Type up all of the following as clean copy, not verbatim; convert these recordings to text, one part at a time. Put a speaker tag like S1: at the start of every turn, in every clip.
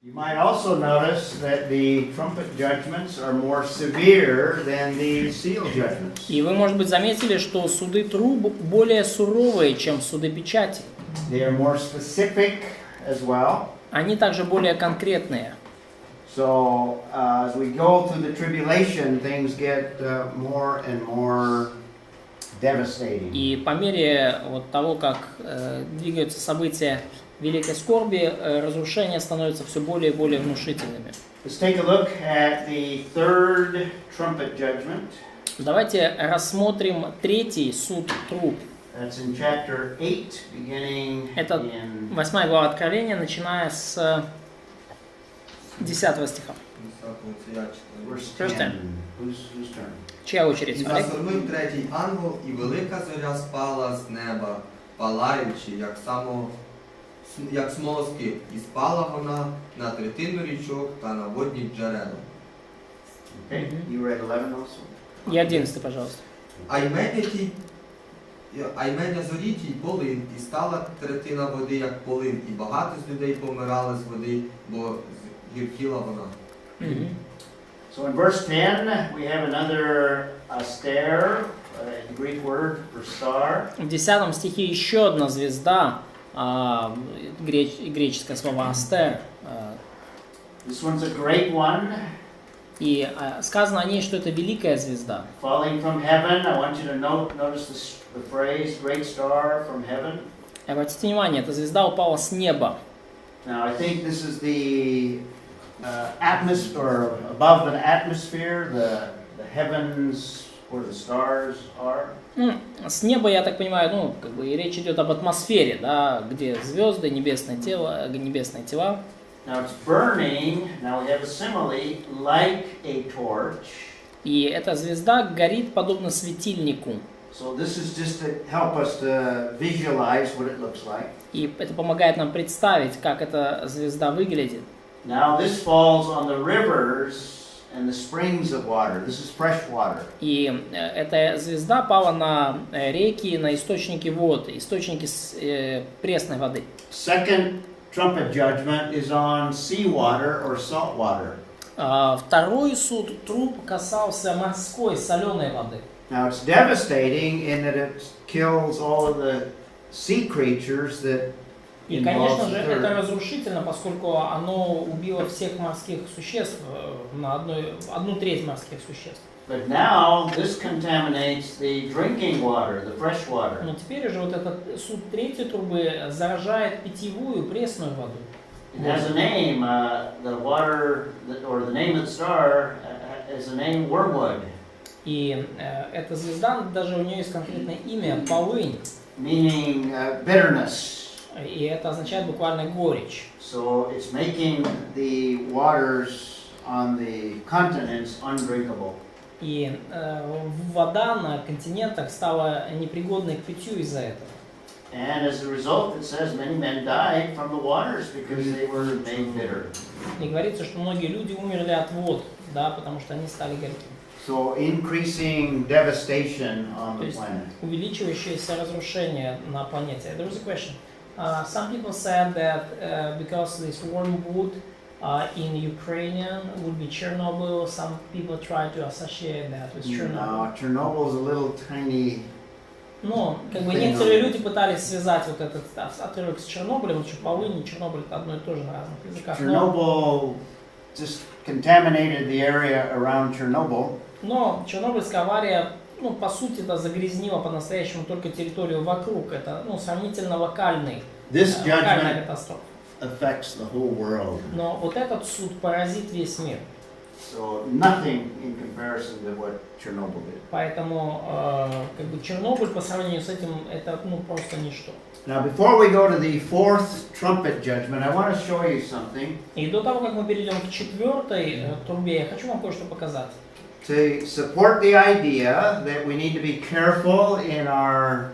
S1: You might also notice that the trumpet judgments are more severe than the seal judgments.
S2: И вы, может быть, заметили, что суды труб более суровые, чем суды печати.
S1: They are more specific as well.
S2: Они также более конкретные.
S1: So as we go through the tribulation, things get more and more devastating.
S2: И по мере вот того, как двигаются события великой скорби, разрушения становятся все более и более внушительными.
S1: Let's take a look at the third trumpet judgment.
S2: Давайте рассмотрим третий суд труб.
S1: That's in chapter 8, beginning
S2: Это
S1: in
S2: 8 глава Откровения, начиная с 10 стиха.
S1: verse
S2: Verse 10.
S1: 10. Whose turn?
S2: Чья очередь?
S3: І
S2: Олег?
S3: засурмив третій ангел, і велика зоря спала з неба, палаючи, як смолоскип, і спала вона на третину річок та на водні джерела.
S1: Okay, you read 11 also?
S2: И 11, пожалуйста.
S3: А ймення зорі тій полин, і стала третина води, як полин, і багато з людей помирали з води, бо згіркіла вона.
S1: So in verse 10, we have another aster, the Greek word for star.
S2: В 10 стихе еще одна звезда, греческое слово «астер».
S1: This one's a great one.
S2: И сказано о ней, что это великая звезда.
S1: Falling from heaven. I want you to notice the phrase, great star from heaven.
S2: Обратите внимание, эта звезда упала с неба.
S1: Now I think this is the atmosphere, above the atmosphere, the heavens where the stars are.
S2: С неба, я так понимаю, как бы и речь идет об атмосфере, да, где звезды, небесные тела.
S1: Now it's burning. Now we have a simile like a torch.
S2: И эта звезда горит подобно светильнику.
S1: So this is just to help us to visualize what it looks like.
S2: И это помогает нам представить, как эта звезда выглядит.
S1: Now this falls on the rivers and the springs of water. This is fresh water.
S2: И эта звезда пала на реки, на источники вод, источники пресной воды.
S1: Second trumpet judgment is on seawater or salt water.
S2: Второй суд труб касался морской соленой воды.
S1: Now it's devastating in that it kills all of the sea creatures that
S2: И, конечно же, это разрушительно, поскольку оно убило всех морских существ, на одну треть морских существ.
S1: But now this contaminates the drinking water, the fresh water.
S2: Но теперь же вот этот суд третьей трубы заражает питьевую пресную воду.
S1: It has a name, the water, or the name of the star is a name wormwood.
S2: И эта звезда, даже у нее есть конкретное имя, полынь.
S1: Meaning bitterness.
S2: И это означает буквально горечь.
S1: So it's making the waters on the continents undrinkable.
S2: И вода на континентах стала непригодной к питью из-за этого.
S1: And as a result, it says many men died from the waters because they were made bitter.
S2: И говорится, что многие люди умерли от вод, да, потому что они стали горькими.
S1: So increasing devastation on
S2: То
S1: the
S2: есть
S1: planet.
S2: увеличивающееся разрушение на планете. There was a question. Some people said that because this wormwood in Ukrainian would be Chernobyl, some people try to associate that with Chernobyl.
S1: No, Chernobyl is a little tiny.
S2: Но как бы некоторые люди пытались связать вот этот отрывок с Чернобылем, что полынь и Чернобыль это одно и то же на разных языках.
S1: Chernobyl just contaminated the area around Chernobyl.
S2: Но Чернобыльская авария, по сути, это загрязнила по-настоящему только территорию вокруг. Это, сравнительно локальная катастрофа.
S1: Affects the whole world.
S2: Но вот этот суд поразит весь мир.
S1: So nothing in comparison to what Chernobyl did.
S2: Поэтому, Чернобыль по сравнению с этим, это, просто ничто.
S1: Now, before we go to the fourth trumpet judgment, I want to show you something.
S2: И до того, как мы перейдем к четвертой трубе, я хочу вам кое-что показать.
S1: To support the idea that we need to be careful in our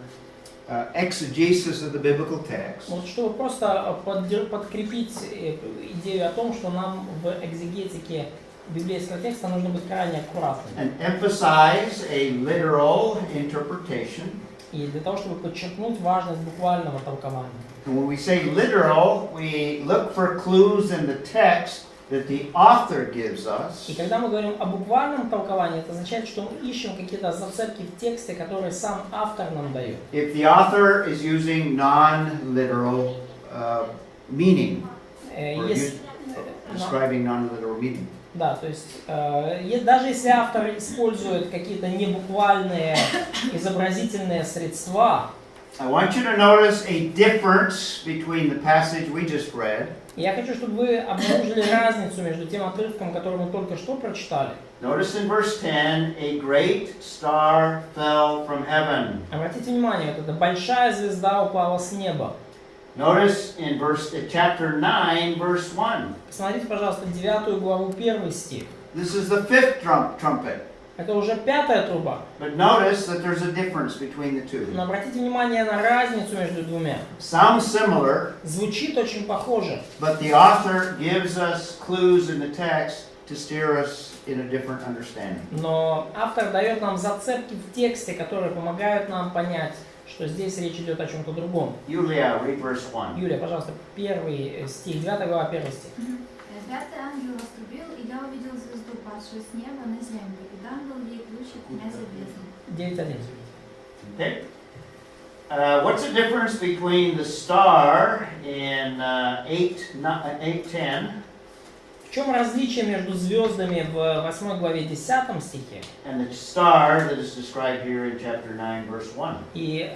S1: exegesis of the biblical text.
S2: Вот чтобы просто подкрепить идею о том, что нам в экзегетике библейского текста нужно быть крайне аккуратными.
S1: And emphasize a literal interpretation.
S2: И для того, чтобы подчеркнуть важность буквального толкования.
S1: And when we say literal, we look for clues in the text that the author gives us.
S2: И когда мы говорим о буквальном толковании, это означает, что мы ищем какие-то зацепки в тексте, которые сам автор нам дает.
S1: If the author is using non-literal meaning, or describing non-literal meaning.
S2: Да, то есть даже если автор использует какие-то небуквальные изобразительные средства,
S1: I want you to notice a difference between the passage we just read.
S2: Я хочу, чтобы вы обнаружили разницу между тем отрывком, который мы только что прочитали.
S1: Notice in verse 10, a great star fell from heaven.
S2: Обратите внимание, вот эта большая звезда упала с неба.
S1: Notice in chapter 9, verse 1.
S2: Посмотрите, пожалуйста, 9 главу, 1 стих.
S1: This is the fifth trumpet.
S2: Это уже 5-я труба.
S1: But notice that there's a difference between the two.
S2: Но обратите внимание на разницу между двумя.
S1: Sounds similar,
S2: Звучит очень похоже,
S1: but the author gives us clues in the text to steer us in a different understanding.
S2: но автор дает нам зацепки в тексте, которые помогают нам понять, что здесь речь идет о чем-то другом.
S1: Юлия, read verse 1.
S2: Юлия, пожалуйста, 1 стих, 9 глава, 1 стих.
S4: Пятый ангел раструбил, и я увидел звезду, падшую с неба на землю, и дан был ей ключ от князя бездны.
S2: 9.1.
S1: Okay. What's the difference between the star in 8:10
S2: В чем различие между звездами в 8 главе 10 стихе
S1: and the star that is described here in chapter 9, verse 1?
S2: и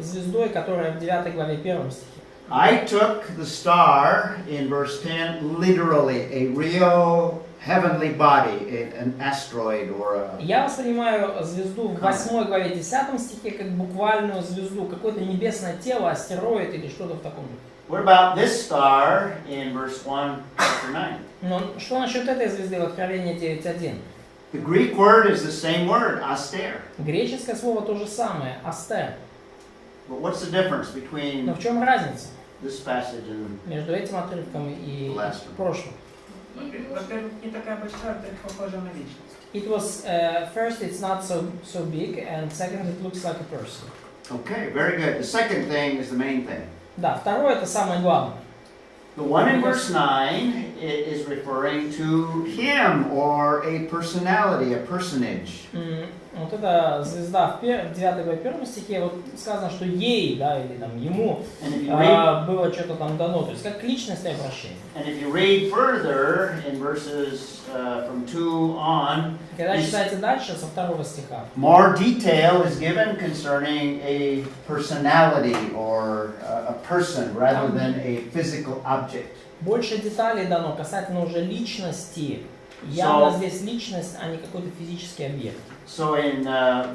S2: звездой, которая в 9 главе 1 стихе?
S1: I took the star in verse 10 literally, a real heavenly body, an asteroid or a...
S2: Я воспринимаю звезду в 8 главе 10 стихе как буквальную звезду, какое-то небесное тело, астероид или что-то в таком духе.
S1: What about this star in verse 1, chapter 9?
S2: Но что насчет этой звезды в Откровении 9.1?
S1: The Greek word is the same word, aster.
S2: Греческое слово то же самое, астер.
S1: But what's the difference between
S2: Но в чем разница
S1: this passage and
S2: между этим отрывком и прошлым?
S5: Во-первых, не такая большая, во-вторых, похожа на личность.
S2: It was first it's not so big, and second it looks like a person.
S1: Okay, very good. The second thing is the main thing.
S2: Да, второе это самое главное.
S1: The one in verse 9 is referring to him or a personality, a personage.
S2: Вот эта звезда в 9 главе 1 стихе, вот сказано, что ей, да, или там ему было что-то там дано, то есть как к личности обращение.
S1: And if you read further in verses from 2 on,
S2: Когда читаете дальше со 2 стиха,
S1: more detail is given concerning a personality or a person rather than a physical object.
S2: больше деталей дано касательно уже личности. Явно здесь личность, а не какой-то физический объект.
S1: So in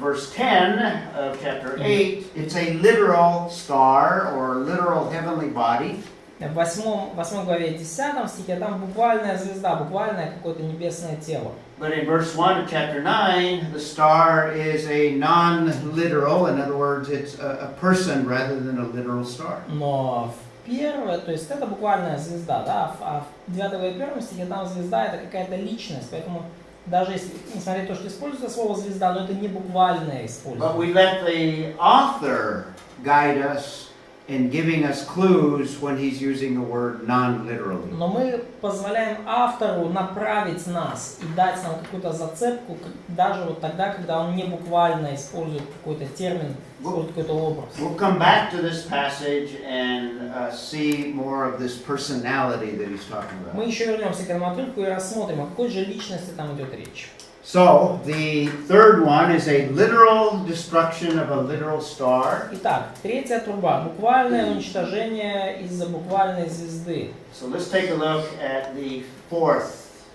S1: verse 10 of chapter 8, it's a literal star or literal heavenly body.
S2: В 8 главе 10 стихе там буквальная звезда, буквальное какое-то небесное тело.
S1: But in verse 1 of chapter 9, the star is a non-literal, in other words, it's a person rather than a literal star.
S2: Но в первое, то есть это буквальная звезда, да, а в 9 главе 1 стихе там звезда это какая-то личность, поэтому даже если, несмотря на то, что используется слово звезда, но это не буквальное
S1: But
S2: использование.
S1: we let the author guide us in giving us clues when he's using the word non-literally.
S2: Но мы позволяем автору направить нас и дать нам какую-то зацепку, даже вот тогда, когда он не буквально использует какой-то термин, использует какой-то образ.
S1: We'll come back to this passage and see more of this personality that he's talking
S2: Мы
S1: about.
S2: еще вернемся к этому отрывку и рассмотрим, о какой же личности там идет речь.
S1: So, the third one is a literal destruction of a literal star.
S2: Итак, третья труба. Буквальное уничтожение из-за буквальной звезды.
S1: So let's take a look at the fourth.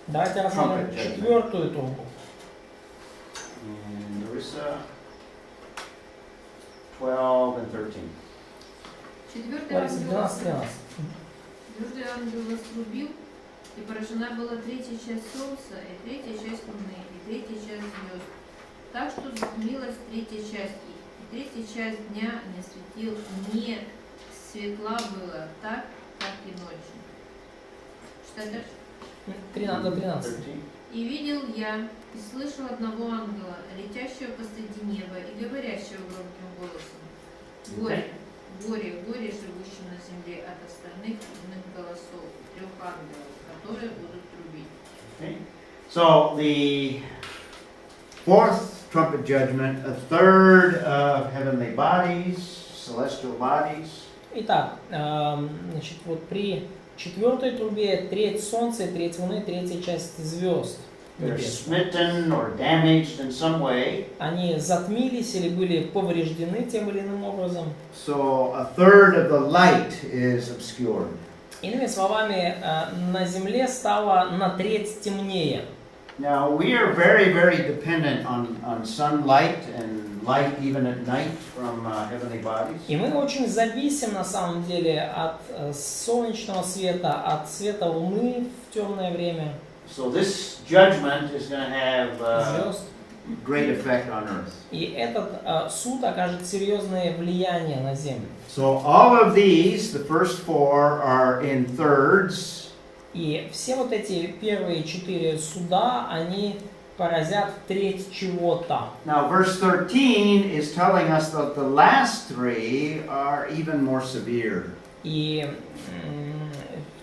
S2: Давайте рассмотрим четвертую трубу.
S1: And Larissa, 12 and 13.
S4: Четвертый
S2: Лариса,
S4: ангел
S2: 12-13.
S4: Четвертый ангел раструбил, и поражена была третья часть солнца, и третья часть луны, и третья часть звезд. Так что затмилась третья часть, и третья часть дня не светил, не светла была, так, как и ночью. Что дальше?
S2: 13 до 13.
S1: 13.
S4: И видел я, и слышал одного ангела, летящего посреди неба и говорящего громким голосом: остальных трубных голосов, 3 ангелов, которые будут трубить.
S1: Okay? So the fourth trumpet judgment, a third of heavenly bodies, celestial bodies.
S2: Итак, значит, вот при четвертой трубе треть солнца, треть луны, третья часть звезд
S1: They're
S2: небес.
S1: smitten or damaged in some way.
S2: Они затмились или были повреждены тем или иным образом.
S1: So a third of the light is obscured.
S2: Иными словами, на земле стало на треть темнее.
S1: Now we are very, very dependent on sunlight and light even at night from heavenly bodies.
S2: И мы очень зависим на самом деле от солнечного света, от света луны в темное время,
S1: So this judgment is going to have
S2: звезд.
S1: great effect on earth.
S2: И этот суд окажет серьезное влияние на землю.
S1: So all of these, the first four, are in thirds.
S2: И все вот эти первые 4 суда, они поразят треть чего-то.
S1: Now verse 13 is telling us that the last three are even more severe.
S2: И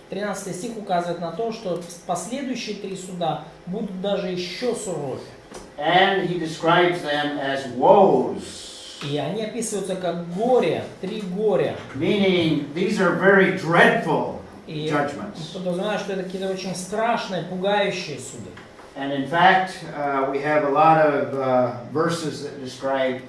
S2: 13 стих указывает на то, что последующие 3 суда будут даже еще суровее.
S1: And he describes them as woes,
S2: И они описываются как горе, 3 горя.
S1: meaning these are very dreadful
S2: И
S1: judgments.
S2: подразумеваю, что это какие-то очень страшные, пугающие суды.
S1: And in fact, we have a lot of verses that describe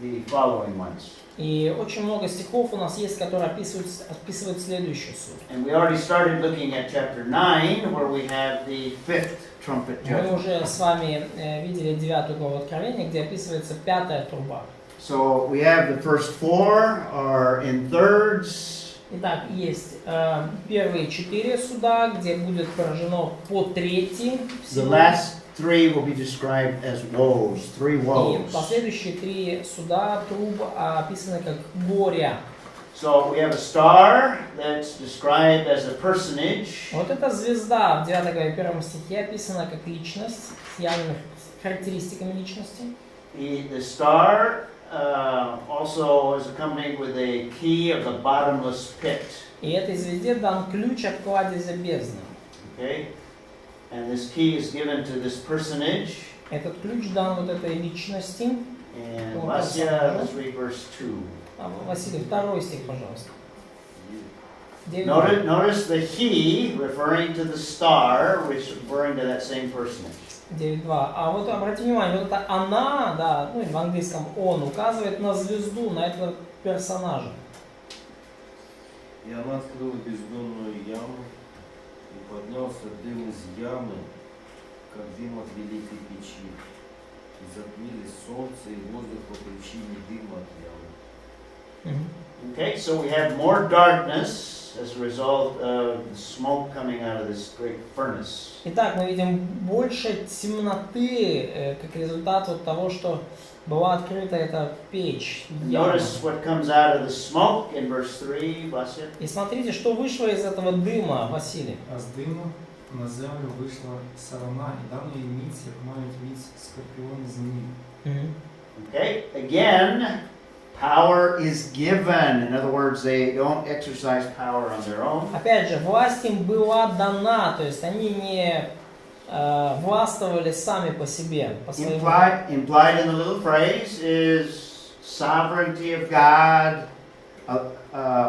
S1: the following ones.
S2: И очень много стихов у нас есть, которые описывают следующий суд.
S1: And we already started looking at chapter 9, where we have the fifth trumpet
S2: Мы
S1: judgment.
S2: уже с вами видели 9 главу Откровения, где описывается 5-я труба.
S1: So we have the first four are in thirds.
S2: Итак, есть первые 4 суда, где будет поражено по трети
S1: The
S2: всего.
S1: last three will be described as woes, 3
S2: И
S1: woes.
S2: последующие 3 суда, труб, описаны как горя.
S1: So we have a star that's described as a personage.
S2: Вот эта звезда в 9 главе 1 стихе описана как личность с явными характеристиками личности.
S1: The star also is accompanied with a key of the bottomless pit.
S2: И этой звезде дан ключ от кладезя бездны.
S1: Okay? And this key is given to this personage.
S2: Этот ключ дан вот этой личности.
S1: And
S2: Oh,
S1: Vasya,
S2: that's-
S1: let's read verse 2.
S2: Василий, 2 стих, пожалуйста. 9.
S1: Notice the he referring to the star, which is referring to that same personage.
S2: 9.2. А вот обратите внимание, вот это она, да, ну или в английском он, указывает на звезду, на этого персонажа.
S6: И она открыла бездонную яму, и поднялся дым из ямы, как дым от великой печи. И затмились солнце и воздух по причине дыма от ямы.
S1: Okay, so we have more darkness as a result of the smoke coming out of this great furnace.
S2: Итак, мы видим больше темноты, как результат вот того, что была открыта эта печь, яма.
S1: Notice what comes out of the smoke in verse 3, Vasya.
S2: И смотрите, что вышло из этого дыма, Василий.
S7: А з диму на землю вийшла сарана, і дав їй міць, як мають міць скорпіони змії.
S1: Okay, again, power is given. In other words, they don't exercise power on their own.
S2: Опять же, власть им была дана, то есть они не властвовали сами по себе, по своему.
S1: Implied in the little phrase is sovereignty of God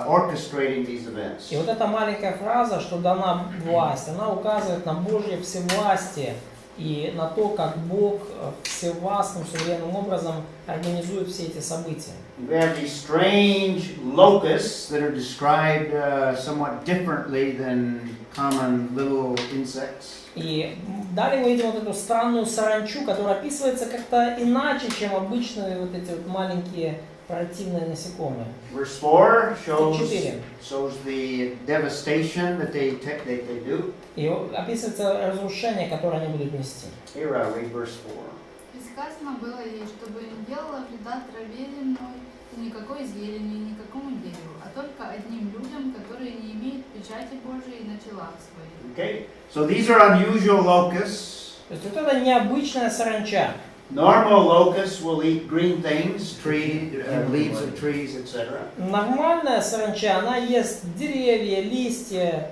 S1: orchestrating these events.
S2: И вот эта маленькая фраза, что дана власть, она указывает на Божье всевластие и на то, как Бог всевластным, суверенным образом организует все эти события.
S1: We have these strange locusts that are described somewhat differently than common little insects.
S2: И далее мы видим вот эту странную саранчу, которая описывается как-то иначе, чем обычные вот эти вот маленькие противные насекомые.
S1: Verse 4
S2: 4.
S1: shows the devastation that they do.
S2: И описывается разрушение, которое они будут нести.
S1: Here I read verse 4.
S8: И сказано было ей, чтобы не делала вреда траве земной, и никакой зелени, никакому дереву, а только одним людям, которые не имеют печати Божией на телах своих.
S1: Okay, so these are unusual locusts.
S2: То есть вот это необычная саранча.
S1: Normal locusts will eat green things, leaves of trees, etc.
S2: Нормальная саранча, она ест деревья, листья,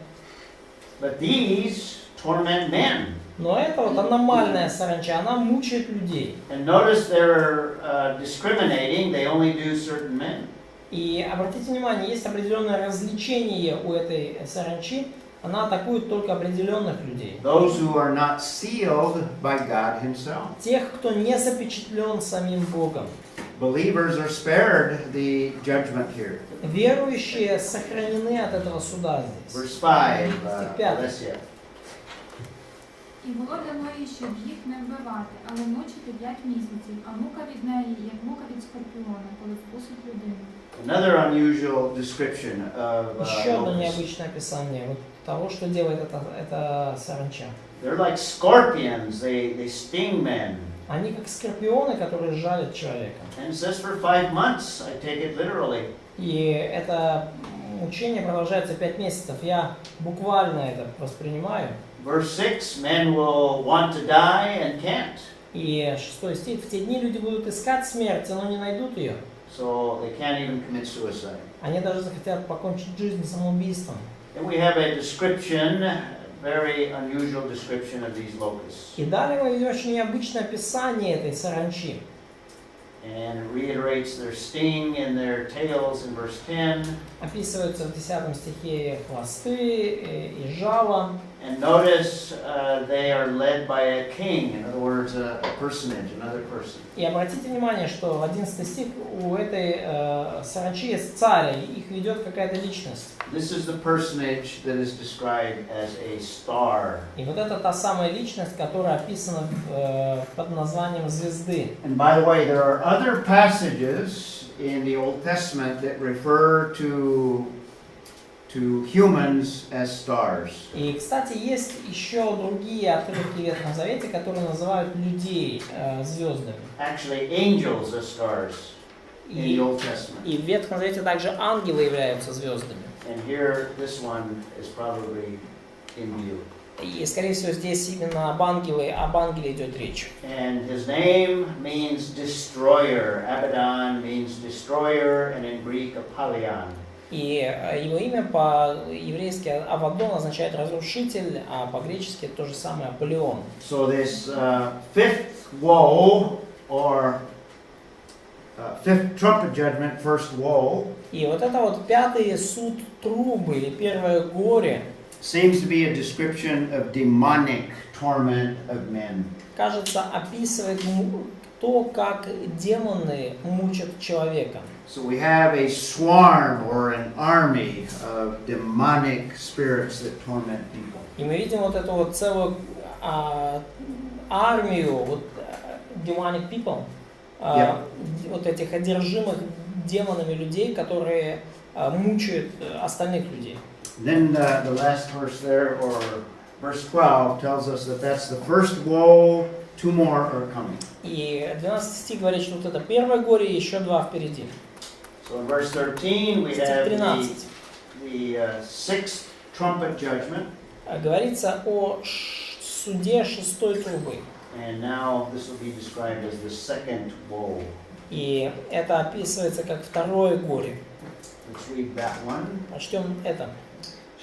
S1: But these torment men.
S2: но это вот аномальная саранча, она мучает людей.
S1: And notice they're discriminating, they only do certain men.
S2: И обратите внимание, есть определенное развлечение у этой саранчи, она атакует только определенных людей.
S1: Those who are not sealed by God Himself.
S2: Тех, кто не запечатлен самим Богом.
S1: Believers are spared the judgment here.
S2: Верующие сохранены от этого суда здесь.
S1: Verse 5,
S2: Стих 5.
S1: Alessia.
S9: І було для Ної, щоб їх не вбивати, але мучити 5 місяців, а мука від неї, як мука від скорпіона, коли вкусить людину.
S1: Another unusual description of
S2: Еще одно
S1: locusts.
S2: необычное описание вот того, что делает эта саранча.
S1: They're like scorpions, they sting men.
S2: Они как скорпионы, которые жалят человека.
S1: And it says for 5 months, I take it literally.
S2: И это мучение продолжается 5 месяцев. Я буквально это воспринимаю.
S1: Verse 6, men will want to die and can't.
S2: И 6 стих. В те дни люди будут искать смерти, но не найдут ее.
S1: So they can't even commit suicide.
S2: Они даже захотят покончить жизнь самоубийством.
S1: Then we have a description, very unusual description of these locusts.
S2: И далее мы видим очень необычное описание этой саранчи.
S1: And it reiterates their sting and their tails in verse 10.
S2: Описываются в 10 стихе хвосты и жало.
S1: And notice they are led by a king, in other words, a personage, another person.
S2: И обратите внимание, что в 11 стих у этой саранчи есть царь, и их ведет какая-то личность.
S1: This is the personage that is described as a star.
S2: И вот это та самая личность, которая описана под названием звезды.
S1: And by the way, there are other passages in the Old Testament that refer to humans as stars.
S2: И, кстати, есть еще другие отрывки в Ветхом Завете, которые называют людей звездами.
S1: Actually, angels as stars in the Old Testament.
S2: И в Ветхом Завете также ангелы являются звездами.
S1: And here, this one is probably in view.
S2: И, скорее всего, здесь именно об ангеле идет речь.
S1: And his name means destroyer. Abaddon means destroyer, and in Greek, apollyon.
S2: И его имя по-еврейски Аввадон означает разрушитель, а по-гречески то же самое Аполеон.
S1: So this fifth woe, or fifth trumpet judgment, first woe,
S2: И вот это вот пятый суд трубы или первое горе,
S1: seems to be a description of demonic torment of men.
S2: кажется, описывает то, как демоны мучат человека.
S1: So we have a swarm or an army of demonic spirits that torment people.
S2: И мы видим вот эту вот целую армию вот, demonic people, вот этих одержимых демонами людей, которые мучают остальных людей.
S1: Then the last verse there, or verse 12, tells us that that's the first woe, 2 more are coming.
S2: И 12 стих говорит, что вот это первое горе и еще 2 впереди.
S1: So in verse 13 we
S2: Стих
S1: have
S2: 13.
S1: the sixth trumpet judgment.
S2: Говорится о суде 6-й трубы.
S1: And now this will be described as the second woe.
S2: И это описывается как второе горе.
S1: Let's read that one.
S2: Прочтем это.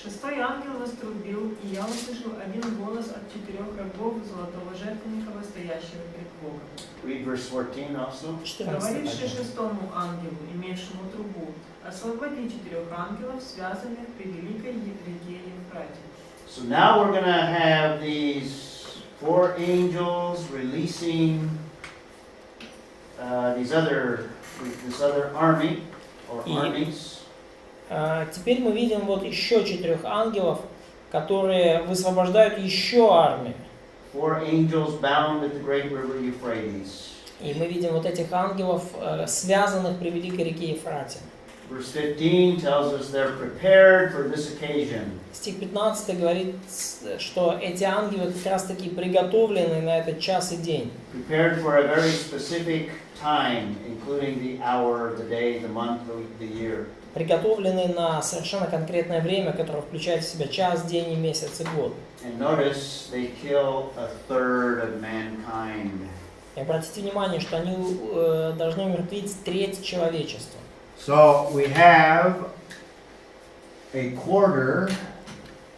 S5: 6-й ангел вострубил, и я услышал один голос от 4 рогов золотого жертвенника, стоящего перед Богом.
S1: Read verse 14 also.
S2: 14
S5: Говоривший
S2: также.
S5: 6-му ангелу, имевшему трубу, освободи 4 ангелов, связанных при великой реке Евфрате.
S1: So now we're going to have these 4 angels releasing this other army or armies.
S2: Теперь мы видим вот еще 4 ангелов, которые высвобождают еще армию.
S1: 4 angels bound at the great river Euphrates.
S2: И мы видим вот этих ангелов, связанных при великой реке Ефрате.
S1: Verse 15 tells us they're prepared for this occasion.
S2: Стих 15 говорит, что эти ангелы как раз таки приготовлены на этот час и день.
S1: Prepared for a very specific time, including the hour, the day, the month, the year.
S2: Приготовлены на совершенно конкретное время, которое включает в себя час, день, и месяц, и год.
S1: And notice they kill 1/3 of mankind.
S2: И обратите внимание, что они должны умертвить треть человечества.
S1: So we have a quarter,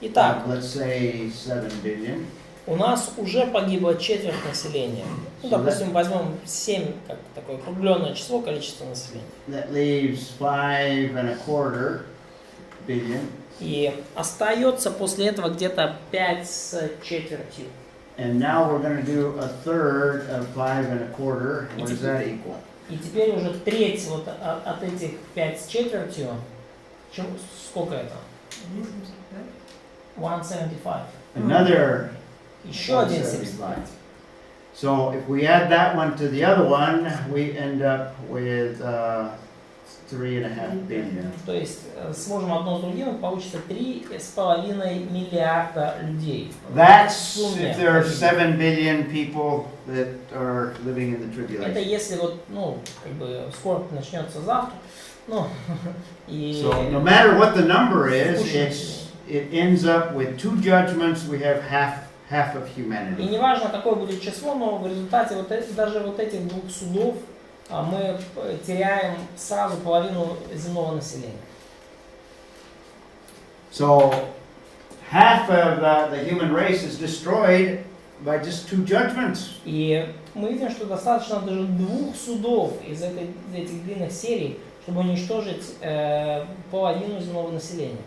S2: Итак,
S1: let's say 7 billion.
S2: у нас уже погибло четверть населения. Ну, допустим, возьмем 7, как такое округленное число, количество населения.
S1: That leaves 5.25 billion.
S2: И остается после этого где-то 5 с четвертью.
S1: And now we're going to do a third of 5.25. What does that equal?
S2: И теперь уже треть вот от этих 5 с четвертью, сколько это? 175.
S1: Another
S2: Еще один 75.
S1: 175. So if we add that one to the other one, we end up with 3.5 billion.
S2: То есть сложим одно с другим, получится 3,5 миллиарда людей.
S1: That's
S2: В сумме.
S1: if there are 7 billion people that are living in the
S2: Это
S1: tribulation.
S2: если вот, ну, как бы скорбь начнется завтра, ну, и
S1: So no matter what the number is, it ends up with 2 judgments. We have half of
S2: и
S1: humanity.
S2: неважно, какое будет число, но в результате даже вот этих двух судов мы теряем сразу половину земного населения.
S1: So half of the human race is destroyed by just 2 judgments.
S2: И мы видим, что достаточно даже 2 судов из этих длинных серий, чтобы уничтожить половину земного населения.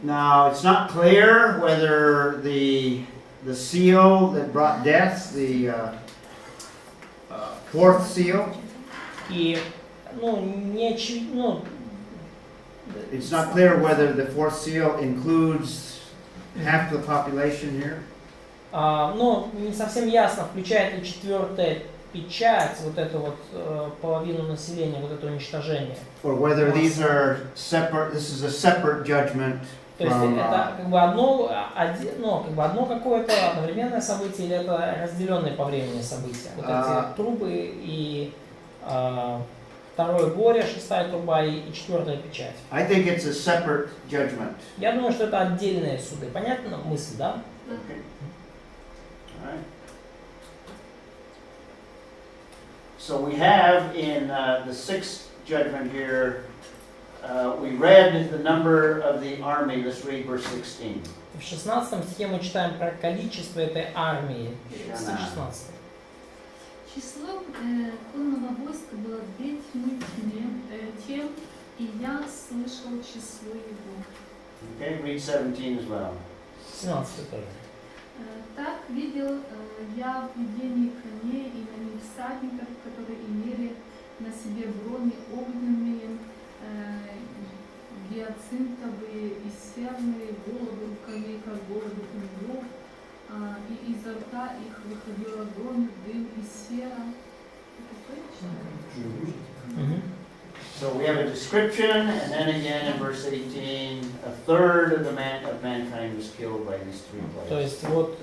S1: Now it's not clear whether the seal that brought death, the fourth seal,
S2: И, ну, не очевидно,
S1: it's not clear whether the fourth seal includes half the population here.
S2: но не совсем ясно, включает ли четвертая печать вот эту вот половину населения, вот это уничтожение.
S1: Or whether these are separate, this is a separate judgment
S2: То есть
S1: from,
S2: это как бы одно какое-то одновременное событие или это разделенные по времени события. Вот эти трубы и второе горе, 6-я труба и 4-я печать.
S1: I think it's a separate judgment.
S2: Я думаю, что это отдельные суды. Понятна мысль, да?
S1: Okay. All right. So we have in the 6th judgment here, we read the number of the army. Let's read verse 16.
S2: В 16 стихе мы читаем про количество этой армии. Стих 16.
S10: Число конного войска было 2 тем, и я слышал число его.
S1: Okay, read 17 as well.
S2: 17 тоже.
S10: Так видел я в видении коней и на них всадников, которые имели на себе брони огненные, гиацинтовые и серные, головы коней, как головы львов, и изо рта их выходил огонь, дым и сера.
S1: So we have a description, and then again in verse 18, a third of mankind was killed by these 3 plagues.
S2: То есть вот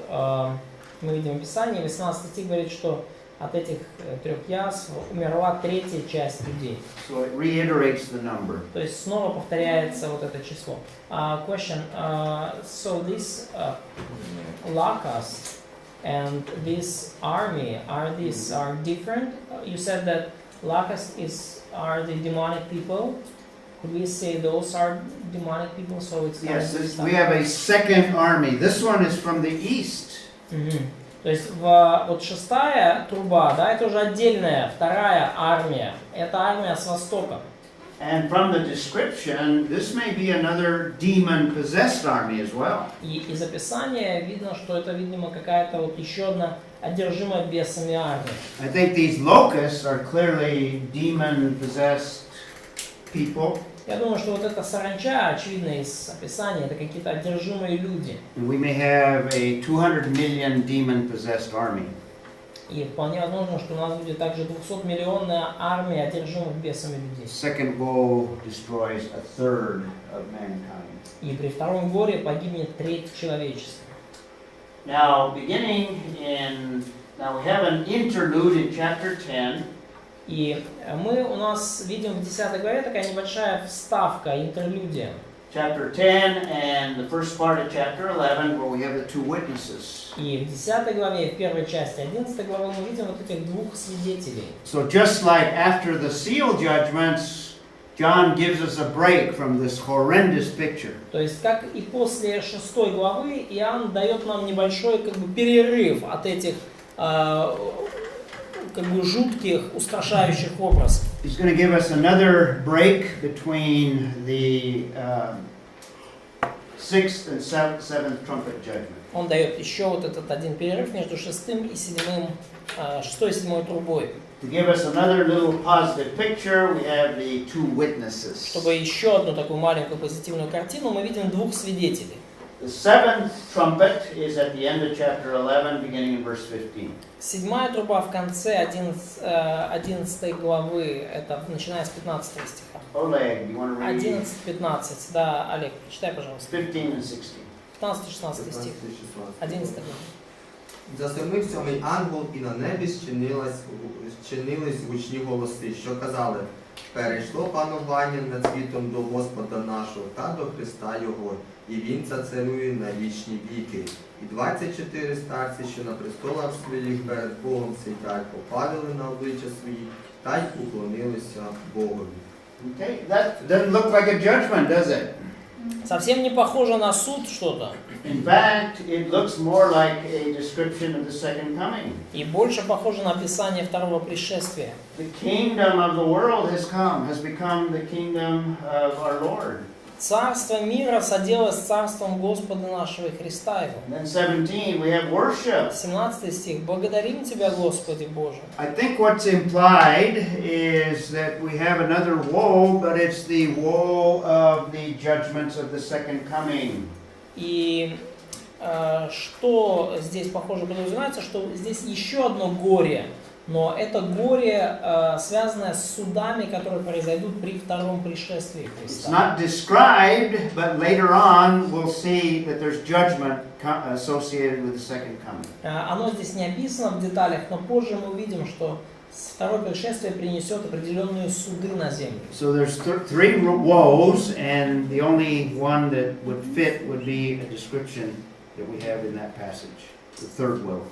S2: мы видим описание, 18 стих говорит, что от этих 3 язв умерла третья часть людей.
S1: So it reiterates the number.
S2: То есть снова повторяется вот это число. Question, so this locusts and this army, are different? You said that locusts are the demonic people. Could we say those are demonic people? So it's
S1: Yes, we have a second army. This one is from the east.
S2: То есть вот 6-я труба, да, это уже отдельная, 2-я армия. Это армия с востока.
S1: And from the description, this may be another demon-possessed army as well.
S2: И из описания видно, что это, видимо, какая-то вот еще одна одержимая бесами армия.
S1: I think these locusts are clearly demon-possessed people.
S2: Я думаю, что вот эта саранча, очевидно, из описания, это какие-то одержимые люди.
S1: And we may have a 200 million demon-possessed army.
S2: И вполне возможно, что у нас будет также 200-миллионная армия одержимых бесами людей.
S1: Second woe destroys a third of mankind.
S2: И при втором горе погибнет треть человечества.
S1: Now we have an interlude in chapter 10.
S2: И мы у нас видим в 10 главе такая небольшая вставка, интерлюдия.
S1: chapter 10 and the first part of chapter 11 where we have the two witnesses.
S2: И в 10 главе, и в первой части 11 главы мы видим вот этих двух свидетелей.
S1: So just like after the seal judgments, John gives us a break from this horrendous picture.
S2: То есть, как и после 6 главы, Иоанн дает нам небольшой перерыв от этих жутких, устрашающих образов.
S1: He's going to give us another break between the sixth and seventh trumpet judgment.
S2: Он дает еще вот этот один перерыв между 6 и 7 трубой.
S1: To give us another little positive picture, we have the two witnesses.
S2: Чтобы еще одну такую маленькую позитивную картину, мы видим двух свидетелей.
S1: The seventh trumpet is at the end of chapter 11, beginning in verse 15.
S2: 7 труба в конце 11 главы, это начиная с 15 стиха.
S1: Oleg, you want to read
S2: 11-15, да, Олег, читай, пожалуйста.
S1: 15 and 16?
S2: 15-16 стих, 11 глава.
S3: Засимив сьомий ангел, і на небі зчинились гучні голоси, що казали: перейшло панування над світом до Господа нашого та до Христа Його, і Він царює на вічні віки. І 24 старці, що на престолах своїх перед Богом сидять, попадали на обличчя свої та й уклонилися Богові.
S1: Okay, that doesn't look like a judgment, does it?
S2: Совсем не похоже на суд что-то.
S1: In fact, it looks more like a description of the second coming.
S2: И больше похоже на описание второго пришествия.
S1: The kingdom of the world has become the kingdom of our Lord.
S2: Царство мира соделось царством Господа нашего и Христа Его.
S1: And then 17, we have worship.
S2: 17 стих. Благодарим Тебя, Господи Боже.
S1: I think what's implied is that we have another woe, but it's the woe of the judgments of the second coming.
S2: И что здесь, похоже, подразумевается, что здесь еще одно горе, но это горе, связанное с судами, которые произойдут при втором пришествии
S1: It's
S2: Христа.
S1: not described, but later on we'll see that there's judgment associated with the second coming.
S2: Оно здесь не описано в деталях, но позже мы увидим, что второе пришествие принесет определенные суды на землю.
S1: So there's three woes, and the only one that would fit would be a description that we have in that passage, the third woe.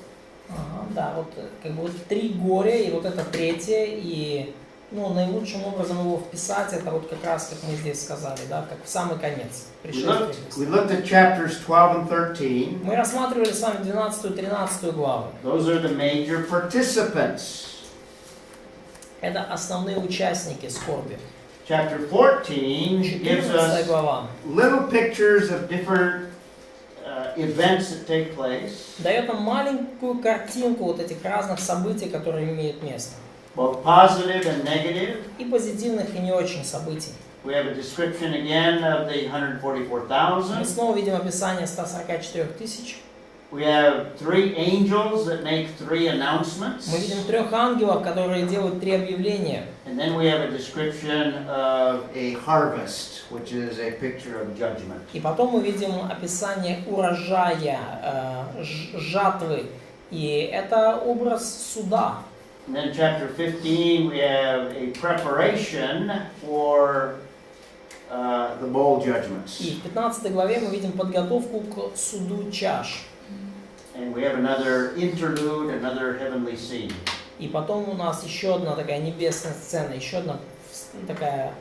S2: Да, вот три горя, и вот это третье, и наилучшим образом его вписать, это вот как раз, как мы здесь сказали, да, как в самый конец пришествия Христа.
S1: We looked at chapters 12 and 13.
S2: Мы рассматривали с вами 12 и 13 главы.
S1: Those are the major participants.
S2: Это основные участники скорби.
S1: Chapter 14 gives us little pictures of different events that take place.
S2: Дает нам маленькую картинку вот этих разных событий, которые имеют место.
S1: Both positive and negative.
S2: И позитивных, и не очень событий.
S1: We have a description again of the 144,000.
S2: Мы снова видим описание 144 тысяч.
S1: We have three angels that make three announcements.
S2: Мы видим 3 ангелов, которые делают 3 объявления.
S1: And then we have a description of a harvest, which is a picture of judgment.
S2: И потом мы видим описание урожая, жатвы, и это образ суда.
S1: And then chapter 15 we have a preparation for the bowl judgments.
S2: И в 15 главе мы видим подготовку к суду чаш.
S1: And we have another interlude, another heavenly scene.
S2: И потом у нас еще одна такая небесная сцена, еще одна такая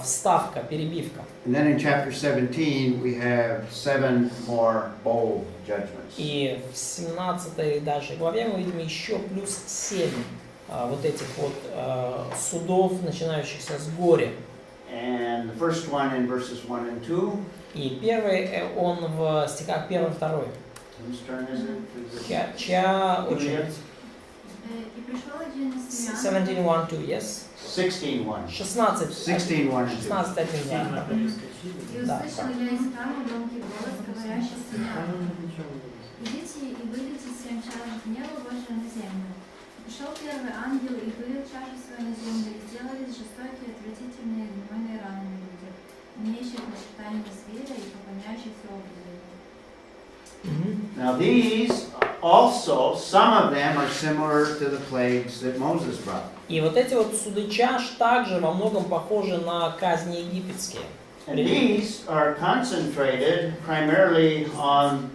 S2: вставка, перебивка.
S1: And then in chapter 17 we have 7 more bowl judgments.
S2: И в 17 даже главе мы видим еще плюс 7 вот этих вот судов, начинающихся с горя.
S1: And the first one in verses 1 and 2.
S2: И первый он в стихах 1 и 2.
S1: Whose turn is it?
S2: Чья очередь?
S9: И пришел один из
S2: 17:1-2, yes?
S1: 16:1.
S2: 16.
S1: 16:1.
S2: 16 1.
S9: И услышал я из храма громкий голос, говорящий с нами: идите и вылейте 7 чаш гнева Божия на землю. Пришел первый ангел и вылил чашу свою на землю, и сделались жестокие, отвратительные, гнойные раны на людях, имеющих начертание зверя и поклоняющихся образу.
S1: Now these also, some of them are similar to the plagues that Moses brought.
S2: И вот эти вот суды чаш также во многом похожи на казни египетские.
S1: And these are concentrated primarily on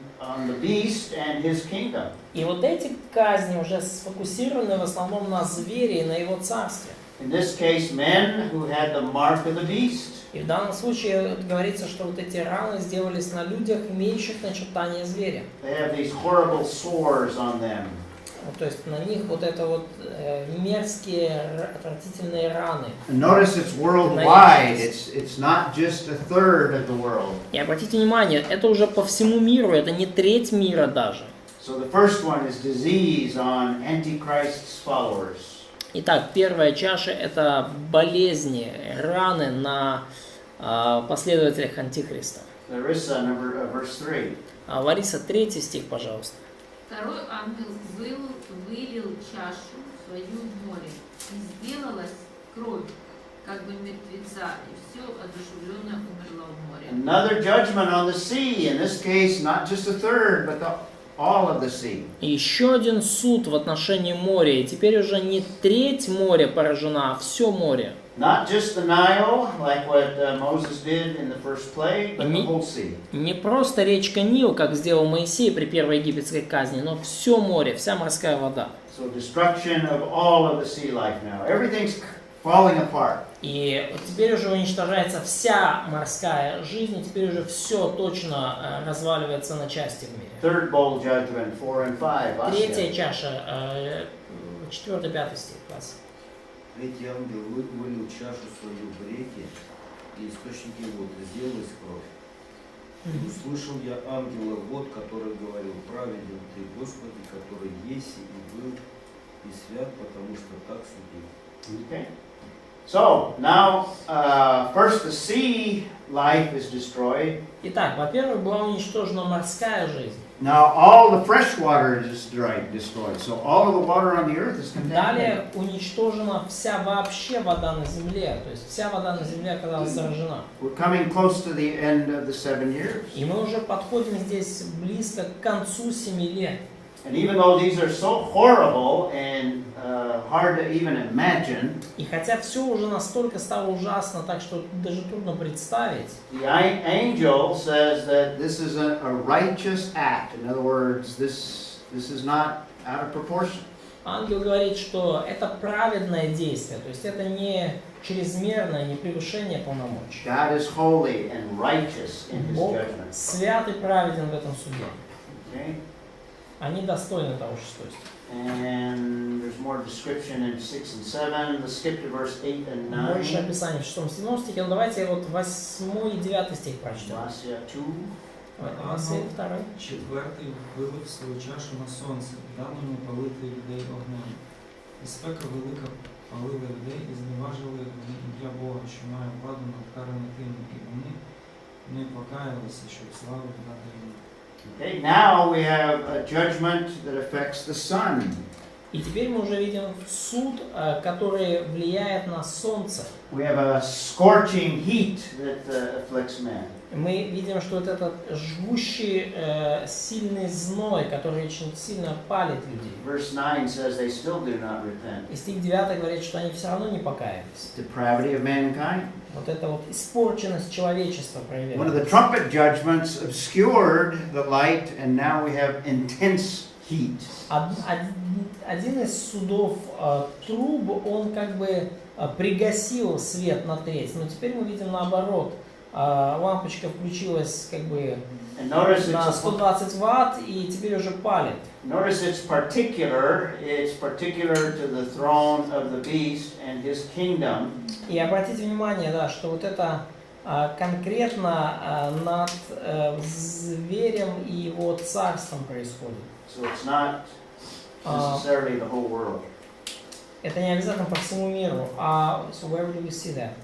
S1: the beast and his kingdom.
S2: И вот эти казни уже сфокусированы в основном на звере и на его царстве.
S1: In this case, men who had the mark of the beast.
S2: И в данном случае говорится, что вот эти раны сделались на людях, имеющих начертание зверя.
S1: They have these horrible sores on them.
S2: Вот, то есть на них вот это вот мерзкие, отвратительные раны.
S1: And notice it's worldwide. It's not just a third of the world.
S2: И обратите внимание, это уже по всему миру, это не треть мира даже.
S1: So the first one is disease on Antichrist's followers.
S2: Итак, первая чаша – это болезни, раны на последователях Антихриста.
S1: Larissa, verse 3.
S2: Лариса, 3 стих, пожалуйста.
S4: Второй ангел вылил чашу свою в море, и сделалась кровь, как бы мертвеца, и все одушевленное умерло в море.
S1: Another judgment on the sea. In this case, not just a third, but all of the sea.
S2: И еще один суд в отношении моря. И теперь уже не треть моря поражена, а все море.
S1: Not just the Nile, like what Moses did in the first plague, but the whole sea.
S2: Не просто речка Нил, как сделал Моисей при первой египетской казни, но все море, вся морская вода.
S1: So destruction of all of the sea life now. Everything's falling apart.
S2: И теперь уже уничтожается вся морская жизнь, и теперь уже все точно разваливается на части в мире.
S1: Third bowl judgment, 4 and 5.
S2: Третья чаша, 4-5 стих, класс.
S6: Третий ангел вылил чашу свою в реки, и источники вод, и сделалась кровь. И услышал я ангела вод, который говорил: праведен ты, Господи, который есть и был, и свят, потому что так судил.
S1: Okay. So now, first the sea life is destroyed.
S2: Итак, во-первых, была уничтожена морская жизнь.
S1: Now all the fresh water is destroyed. So all of the water on the earth is contaminated.
S2: Далее уничтожена вся вообще вода на земле, то есть вся вода на земле оказалась заражена.
S1: We're coming close to the end of the 7 years.
S2: И мы уже подходим здесь близко к концу 7 лет.
S1: And even though these are so horrible and hard to even imagine,
S2: И хотя все уже настолько стало ужасно, так что даже трудно представить,
S1: the angel says that this is a righteous act. In other words, this is not out of proportion.
S2: ангел говорит, что это праведное действие, то есть это не чрезмерное, не превышение полномочий.
S1: God is holy and righteous in His
S2: Бог
S1: judgment.
S2: свят и праведен в этом суде.
S1: Okay?
S2: Они достойны того, 6 стих.
S1: And there's more description in 6 and 7. Let's skip to verse 8 and 9.
S2: Больше описаний в 6-7 стихе. Ну, давайте вот 8 и 9 стих прочтем.
S1: Malachi 2.
S2: Моисеев 2.
S7: Четвертий вилив свою чашу на сонце, дав йому палити людей огнем. І спека велика палила людей, і зневажили вони ім'я Бога, що має владу над каранатими, і вони не покаялися, щоб славу дати йому.
S1: Okay, now we have a judgment that affects the sun.
S2: И теперь мы уже видим суд, который влияет на солнце.
S1: We have a scorching heat that afflicts man.
S2: Мы видим, что вот этот жгущий сильный зной, который очень сильно палит людей.
S1: Verse 9 says they still do not repent.
S2: И стих 9 говорит, что они все равно не покаялись.
S1: Depravity of mankind.
S2: Вот эта вот испорченность человечества
S1: One of the
S2: проявляется.
S1: trumpet judgments obscured the light, and now we have intense heat.
S2: Один из судов труб, он как бы пригасил свет на треть, но теперь мы видим наоборот. Лампочка включилась как бы
S1: And notice
S2: на
S1: it's
S2: 120 ватт и теперь уже палит.
S1: Notice it's particular to the throne of the beast and his kingdom.
S2: И обратите внимание, да, что вот это конкретно над зверем и его царством происходит.
S1: So it's not necessarily the whole world.
S2: Это не обязательно по всему миру. So where do we see that?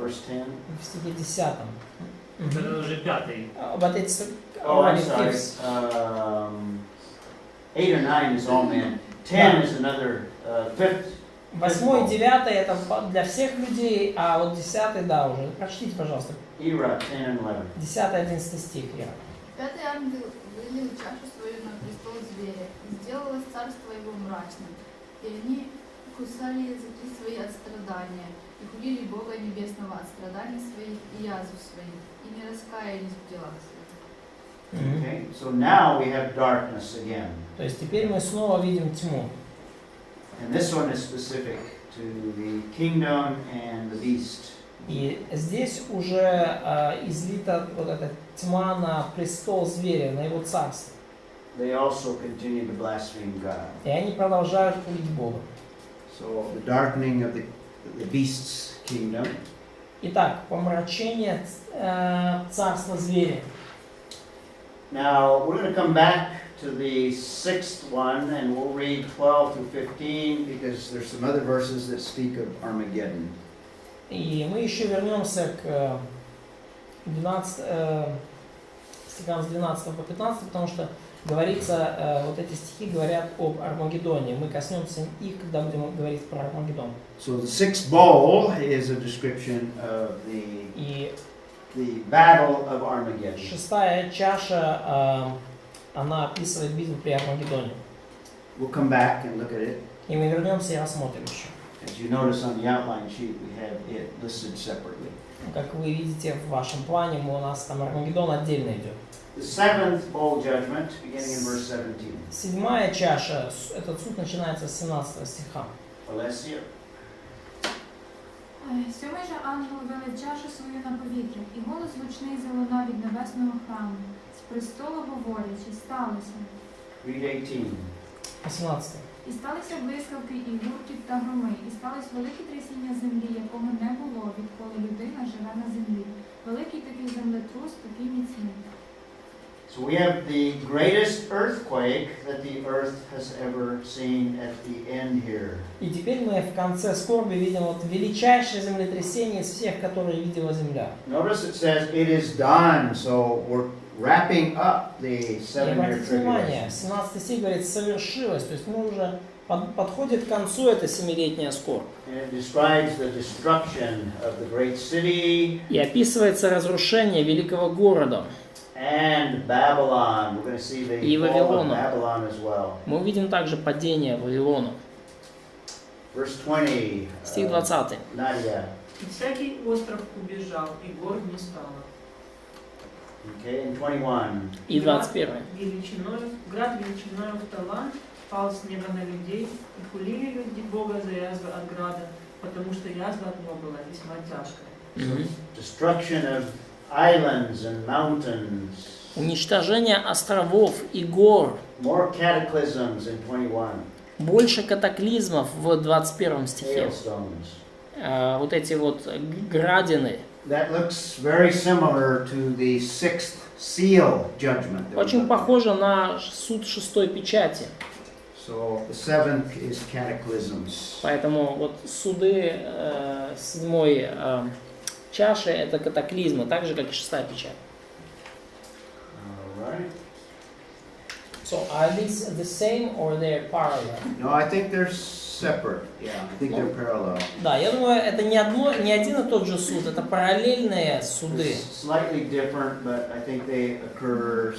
S1: Verse 10.
S2: В стихе 10.
S5: Это уже 5.
S2: But it's
S1: Oh, I'm
S2: already
S1: sorry.
S2: fifth.
S1: 8 or 9 is all men. 10 is another fifth.
S2: 8 и 9 это для всех людей, а вот 10 да уже. Прочтите, пожалуйста.
S1: Era 10 and 11.
S2: 10-11 стих. Ира.
S8: Пятый ангел вылил чашу свою на престол зверя, и сделалось царство его мрачным, и они кусали языки свои от страдания, и хулили Бога Небесного от страданий своих и язв своих, и не раскаялись в делах своих.
S1: Okay, so now we have darkness again.
S2: То есть теперь мы снова видим тьму.
S1: And this one is specific to the kingdom and the beast.
S2: И здесь уже излита вот эта тьма на престол зверя, на его царство.
S1: They also continue to blaspheme God.
S2: И они продолжают хулить Бога.
S1: So the darkening of the beast's kingdom.
S2: Итак, помрачение царства зверя.
S1: Now we're going to come back to the sixth one, and we'll read 12 through 15 because there's some other verses that speak of Armageddon.
S2: И мы еще вернемся к 12, стихам с 12 по 15, потому что говорится, вот эти стихи говорят об Армагеддоне. Мы коснемся их, когда будем говорить про Армагеддон.
S1: So the sixth bowl is a description of the battle of Armageddon.
S2: Шестая чаша, она описывает битву при Армагеддоне.
S1: We'll come back and look at it.
S2: И мы вернемся и рассмотрим еще.
S1: As you notice on the outline sheet, we have it listed separately.
S2: Как вы видите в вашем плане, у нас там Армагеддон отдельно идет.
S1: The seventh bowl judgment, beginning in verse 17.
S2: Седьмая чаша, этот суд начинается с 17 стиха.
S1: Alessia.
S9: Сьомий же ангел вели чашу свою на повітря, і голос гучний залунав від небесного храму. З престолу говорячи, сталося.
S1: Read 18.
S2: 18.
S9: І сталися блискавки, і гуркіт та громи, і сталося велике трясіння землі, якого не було, відколи людина живе на землі. Великий такий землетрус, такий міцний.
S1: So we have the greatest earthquake that the earth has ever seen at the end here.
S2: И теперь мы в конце скорби видим вот величайшее землетрясение из всех, которые видела земля.
S1: Notice it says it is done, so we're wrapping up the 7-year
S2: Обратите внимание,
S1: tribulation.
S2: 17 стих говорит «совершилось», то есть мы уже подходит к концу эта семилетняя скорбь.
S1: And it describes the destruction of the great city.
S2: И описывается разрушение великого города.
S1: And Babylon. We're going to see the fall of Babylon as well.
S2: Мы увидим также падение Вавилона.
S1: Verse 20.
S2: Стих 20.
S1: Nadia.
S5: И всякий остров убежал, и гор не стало.
S1: Okay, and 21.
S2: И 21.
S5: Град величиною в талант пал с неба на людей, и хулили люди Бога за язвы от града, потому что язва от него была весьма тяжкая.
S1: Destruction of islands and mountains.
S2: Уничтожение островов и гор.
S1: More cataclysms in 21.
S2: Больше катаклизмов в 21 стихе.
S1: Hailstones.
S2: Вот эти вот градины.
S1: That looks very similar to the sixth seal judgment.
S2: Очень похоже на суд шестой печати.
S1: So the seventh is cataclysms.
S2: Поэтому вот суды седьмой чаши это катаклизмы, так же как и шестая печать.
S1: All right.
S2: So are these the same or they're parallel?
S1: No, I think they're separate. Yeah, I think they're parallel.
S2: Да, я думаю, это не один и тот же суд, это параллельные суды.
S1: Slightly different, but I think they occur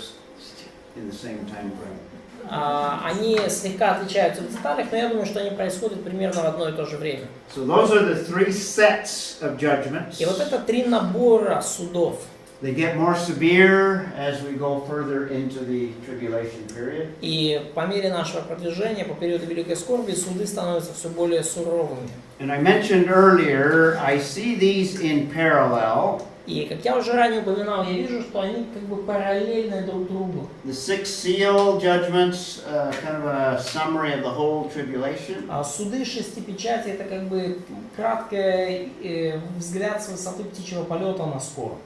S1: in the same time frame.
S2: Они слегка отличаются в деталях, но я думаю, что они происходят примерно в одно и то же время.
S1: So those are the three sets of judgments.
S2: И вот это три набора судов.
S1: They get more severe as we go further into the tribulation period.
S2: И по мере нашего продвижения, по периоду Великой Скорби, суды становятся все более суровыми.
S1: And I mentioned earlier, I see these in parallel.
S2: И, как я уже ранее упоминал, я вижу, что они как бы параллельны друг другу.
S1: The six seal judgments, kind of a summary of the whole tribulation.
S2: Суды шести печати это как бы краткий взгляд с высоты птичьего полета на скорбь.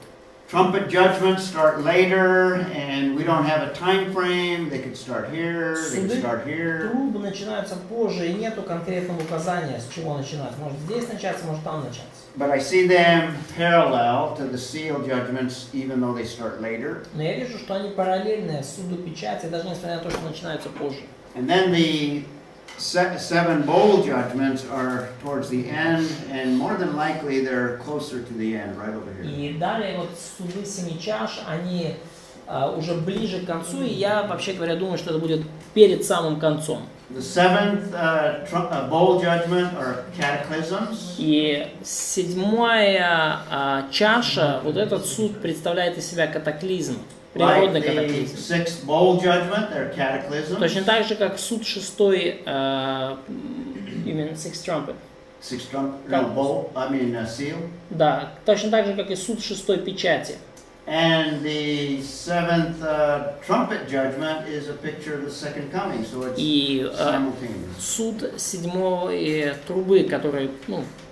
S1: Trumpet judgments start later, and we don't have a time frame. They could start here, they could start here.
S2: Трубы начинаются позже, и нету конкретного указания, с чего начинать. Может здесь начаться, может там начаться.
S1: But I see them parallel to the seal judgments, even though they start later.
S2: Но я вижу, что они параллельны суду печати, даже несмотря на то, что начинаются позже.
S1: And then the seven bowl judgments are towards the end, and more than likely they're closer to the end, right over here.
S2: И далее вот суды семи чаш, они уже ближе к концу, и я, вообще говоря, думаю, что это будет перед самым концом.
S1: The seventh bowl judgment or cataclysms.
S2: И седьмая чаша, вот этот суд представляет из себя катаклизм, природный
S1: Like the
S2: катаклизм.
S1: sixth bowl judgment, they're cataclysms.
S2: Точно так же, как суд шестой, именно sixth trumpet.
S1: Sixth trumpet, no, bowl, seal.
S2: Да, точно так же, как и суд шестой печати.
S1: And the seventh trumpet judgment is a picture of the second coming, so it's
S2: И
S1: simultaneous.
S2: суд седьмой трубы, который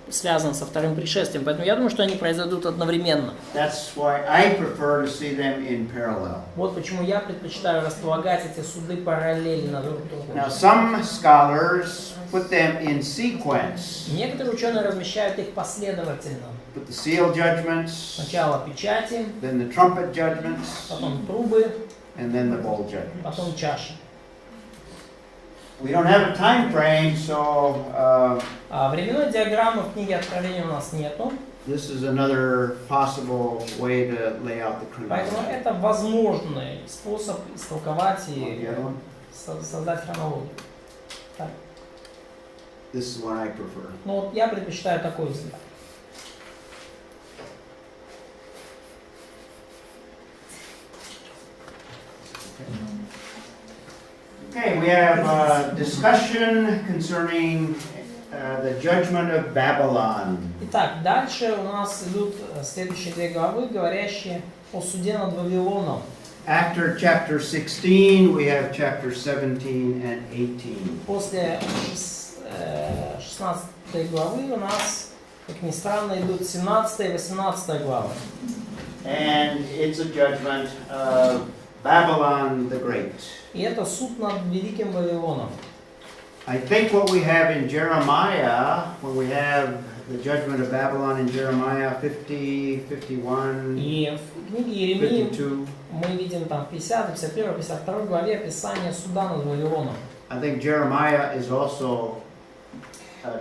S2: связан со вторым пришествием. Поэтому я думаю, что они произойдут одновременно.
S1: That's why I prefer to see them in parallel.
S2: Вот почему я предпочитаю располагать эти суды параллельно друг другу.
S1: Now, some scholars put them in sequence.
S2: Некоторые ученые размещают их последовательно.
S1: Put the seal judgments,
S2: Сначала печати,
S1: then the trumpet judgments,
S2: потом трубы,
S1: and then the bowl judgments.
S2: потом чаши.
S1: We don't have a time frame, so
S2: Временной диаграммы в книге Откровения у нас нету,
S1: this is another possible way to lay out the
S2: поэтому
S1: chronology.
S2: это возможный способ истолковать
S1: The
S2: и
S1: other one?
S2: создать хронологию. Так.
S1: This is one I prefer.
S2: Ну вот я предпочитаю такой взгляд.
S1: Okay, we have a discussion concerning the judgment of Babylon.
S2: Итак, дальше у нас идут следующие две главы, говорящие о суде над Вавилоном.
S1: After chapter 16, we have chapter 17 and 18.
S2: После 16 главы у нас, как ни странно, идут 17 и 18 главы.
S1: And it's a judgment of Babylon the Great.
S2: И это суд над Великим Вавилоном.
S1: I think what we have in Jeremiah, when we have the judgment of Babylon in Jeremiah 50, 51,
S2: И в книге Иеремии
S1: 52,
S2: мы видим там 50, 51, 52 главе описание суда над Вавилоном.
S1: I think Jeremiah is also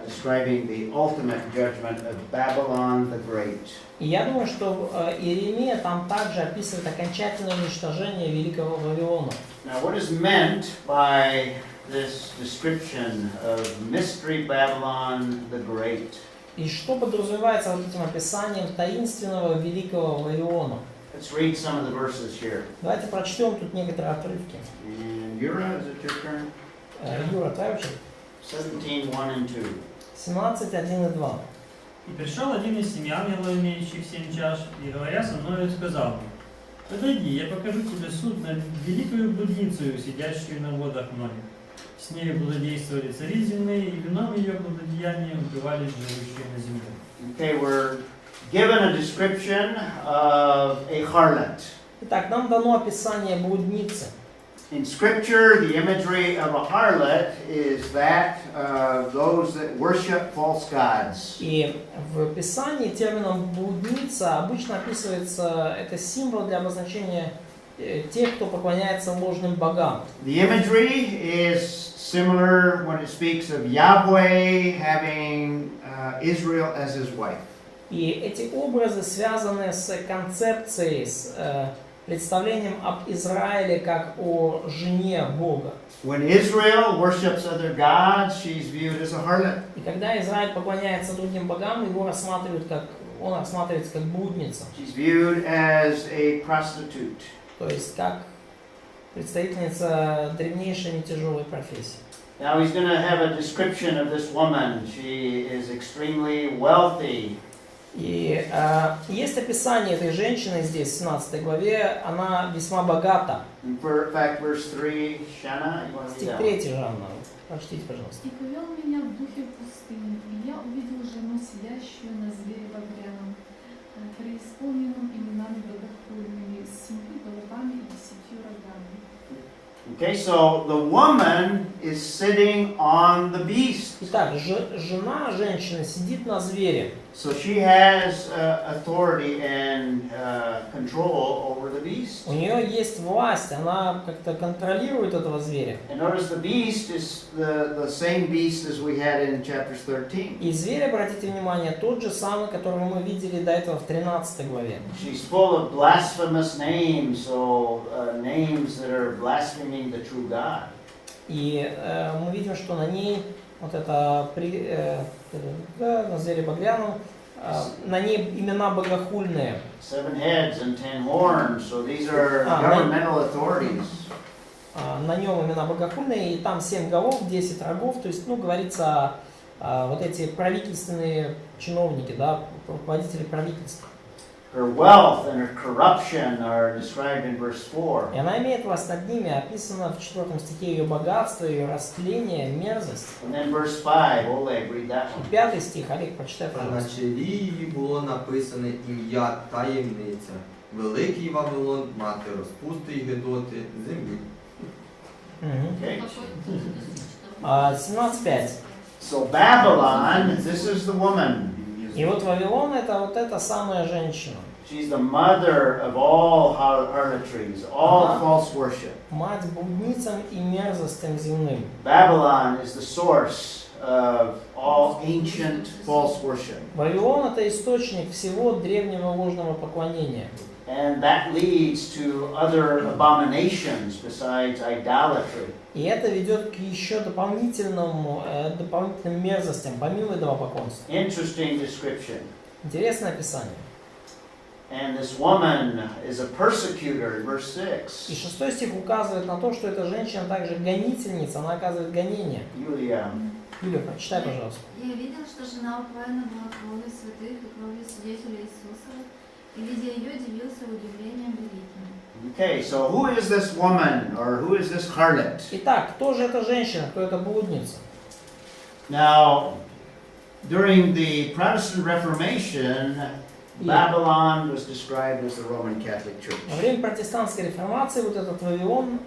S1: describing the ultimate judgment of Babylon the Great.
S2: И я думаю, что Иеремия там также описывает окончательное уничтожение Великого Вавилона.
S1: Now, what is meant by this description of Mystery Babylon the Great?
S2: И что подразумевается вот этим описанием таинственного Великого Вавилона?
S1: Let's read some of the verses here.
S2: Давайте прочтем тут некоторые отрывки.
S1: And Yura, is it your turn?
S2: Юра, твоя очередь?
S1: 17, 1 and 2.
S2: 17, 1 и 2.
S11: И пришел один из семьян его, имеющих 7 чаш, и, говоря со мною, сказал мне: «Подойди, я покажу тебе суд над великою блудницею, сидящую на водах многих. С нею блудодействовали цари земные, и вином ее блудодеяния упивались живущие на земле».
S1: Okay, we're given a description of a harlot.
S2: Итак, нам дано описание блудницы.
S1: In Scripture, the imagery of a harlot is that of those that worship false gods.
S2: И в Писании термином блудница обычно описывается, это символ для обозначения тех, кто поклоняется ложным богам.
S1: The imagery is similar when it speaks of Yahweh having Israel as his wife.
S2: И эти образы связаны с концепцией, с представлением об Израиле как о жене Бога.
S1: When Israel worships other gods, she's viewed as a harlot.
S2: И когда Израиль поклоняется другим богам, он рассматривается как блудница,
S1: She's viewed as a prostitute.
S2: то есть как представительница древнейшей нетяжелой профессии.
S1: Now he's going to have a description of this woman. She is extremely wealthy.
S2: И есть описание этой женщины здесь, в 17 главе, она весьма богата.
S1: In fact, verse 3, Shanna, you want to
S2: Стих
S1: read
S2: 3, Жанна, прочтите, пожалуйста.
S10: И повел меня в духе в пустыню, и я увидел жену, сидящую на звере багряном, преисполненном именами богохульными, с 7 головами и 10 рогами.
S1: Okay, so the woman is sitting on the beast.
S2: Итак, жена женщины сидит на звере.
S1: So she has authority and control over the beast.
S2: У нее есть власть, она как-то контролирует этого зверя.
S1: And notice the beast is the same beast as we had in chapters 13.
S2: И зверь, обратите внимание, тот же самый, которого мы видели до этого в 13 главе.
S1: She's full of blasphemous names, so names that are blaspheming the true God.
S2: И мы видим, что на ней вот это на звере багряном, на ней имена богохульные.
S1: 7 heads and 10 horns, so these are governmental authorities.
S2: На нем имена богохульные, и там 7 голов, 10 рогов, то есть, ну, говорится, вот эти правительственные чиновники, да, руководители правительства.
S1: Her wealth and her corruption are described in verse 4.
S2: И она имеет власть над ними, описано в 4 стихе ее богатство, ее растление, мерзость.
S1: And then verse 5, Oleg, read that one.
S2: 5 стих, Олег, прочитай,
S3: А на
S2: пожалуйста.
S3: чолі її було написане ім'я таємниця. Великий Вавилон, мати розпусти й гидоти землі.
S1: Okay.
S2: 17.5.
S1: So Babylon, this is the woman.
S2: И вот Вавилон это вот эта самая женщина.
S1: She's the mother of all harlotries, all false worship.
S2: Мать блудницам и мерзостям земным.
S1: Babylon is the source of all ancient false worship.
S2: Вавилон это источник всего древнего ложного поклонения.
S1: And that leads to other abominations besides idolatry.
S2: И это ведет к еще дополнительным мерзостям, помимо идолопоклонства.
S1: Interesting description.
S2: Интересное описание.
S1: And this woman is a persecutor in verse 6.
S2: И 6 стих указывает на то, что эта женщина также гонительница, она оказывает гонение.
S1: Юлия.
S2: Юля, прочитай, пожалуйста.
S9: Я видел, что жена упоена была кровью святых и кровью свидетелей Иисуса, и видя ее, дивился удивлением великим.
S1: Okay, so who is this woman or who is this harlot?
S2: Итак, кто же эта женщина, кто эта блудница?
S1: Now, during the Protestant Reformation, Babylon was described as the Roman Catholic Church.
S2: Во время протестантской реформации вот этот Вавилон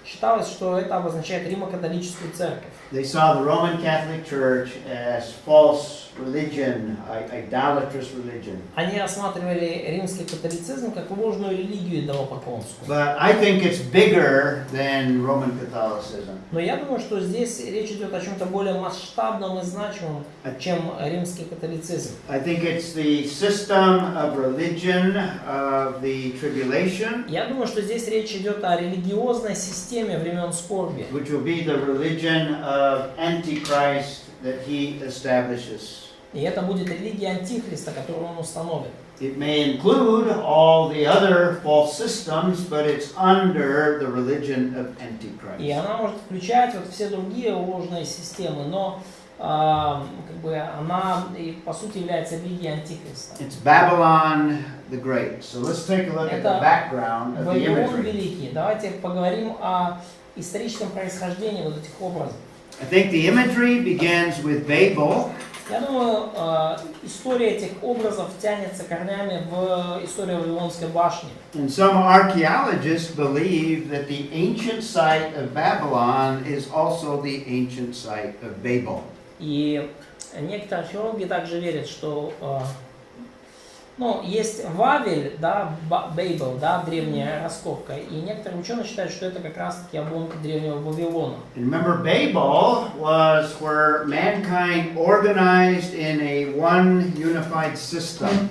S2: считалось, что это обозначает Римо-католическую церковь.
S1: They saw the Roman Catholic Church as false religion, idolatrous religion.
S2: Они рассматривали римский католицизм как ложную религию идолопоклонскую.
S1: But I think it's bigger than Roman Catholicism.
S2: Но я думаю, что здесь речь идет о чем-то более масштабном и значимом, чем римский католицизм.
S1: I think it's the system of religion of the tribulation,
S2: Я думаю, что здесь речь идет о религиозной системе времен скорби,
S1: which will be the religion of Antichrist that he establishes.
S2: и это будет религия Антихриста, которую он установит.
S1: It may include all the other false systems, but it's under the religion of Antichrist.
S2: И она может включать вот все другие ложные системы, но как бы она по сути является религией Антихриста.
S1: It's Babylon the Great. So let's take a look at the background of the
S2: Вавилон
S1: imagery.
S2: великий. Давайте поговорим о историческом происхождении вот этих образов.
S1: I think the imagery begins with Babel.
S2: Я думаю, история этих образов тянется корнями в историю Вавилонской башни.
S1: And some archaeologists believe that the ancient site of Babylon is also the ancient site of Babel.
S2: И некоторые археологи также верят, что есть Вавель, да, Бейбл, да, древняя раскопка, и некоторые ученые считают, что это как раз-таки обломки древнего Вавилона.
S1: And remember, Babel was where mankind organized in a one unified system.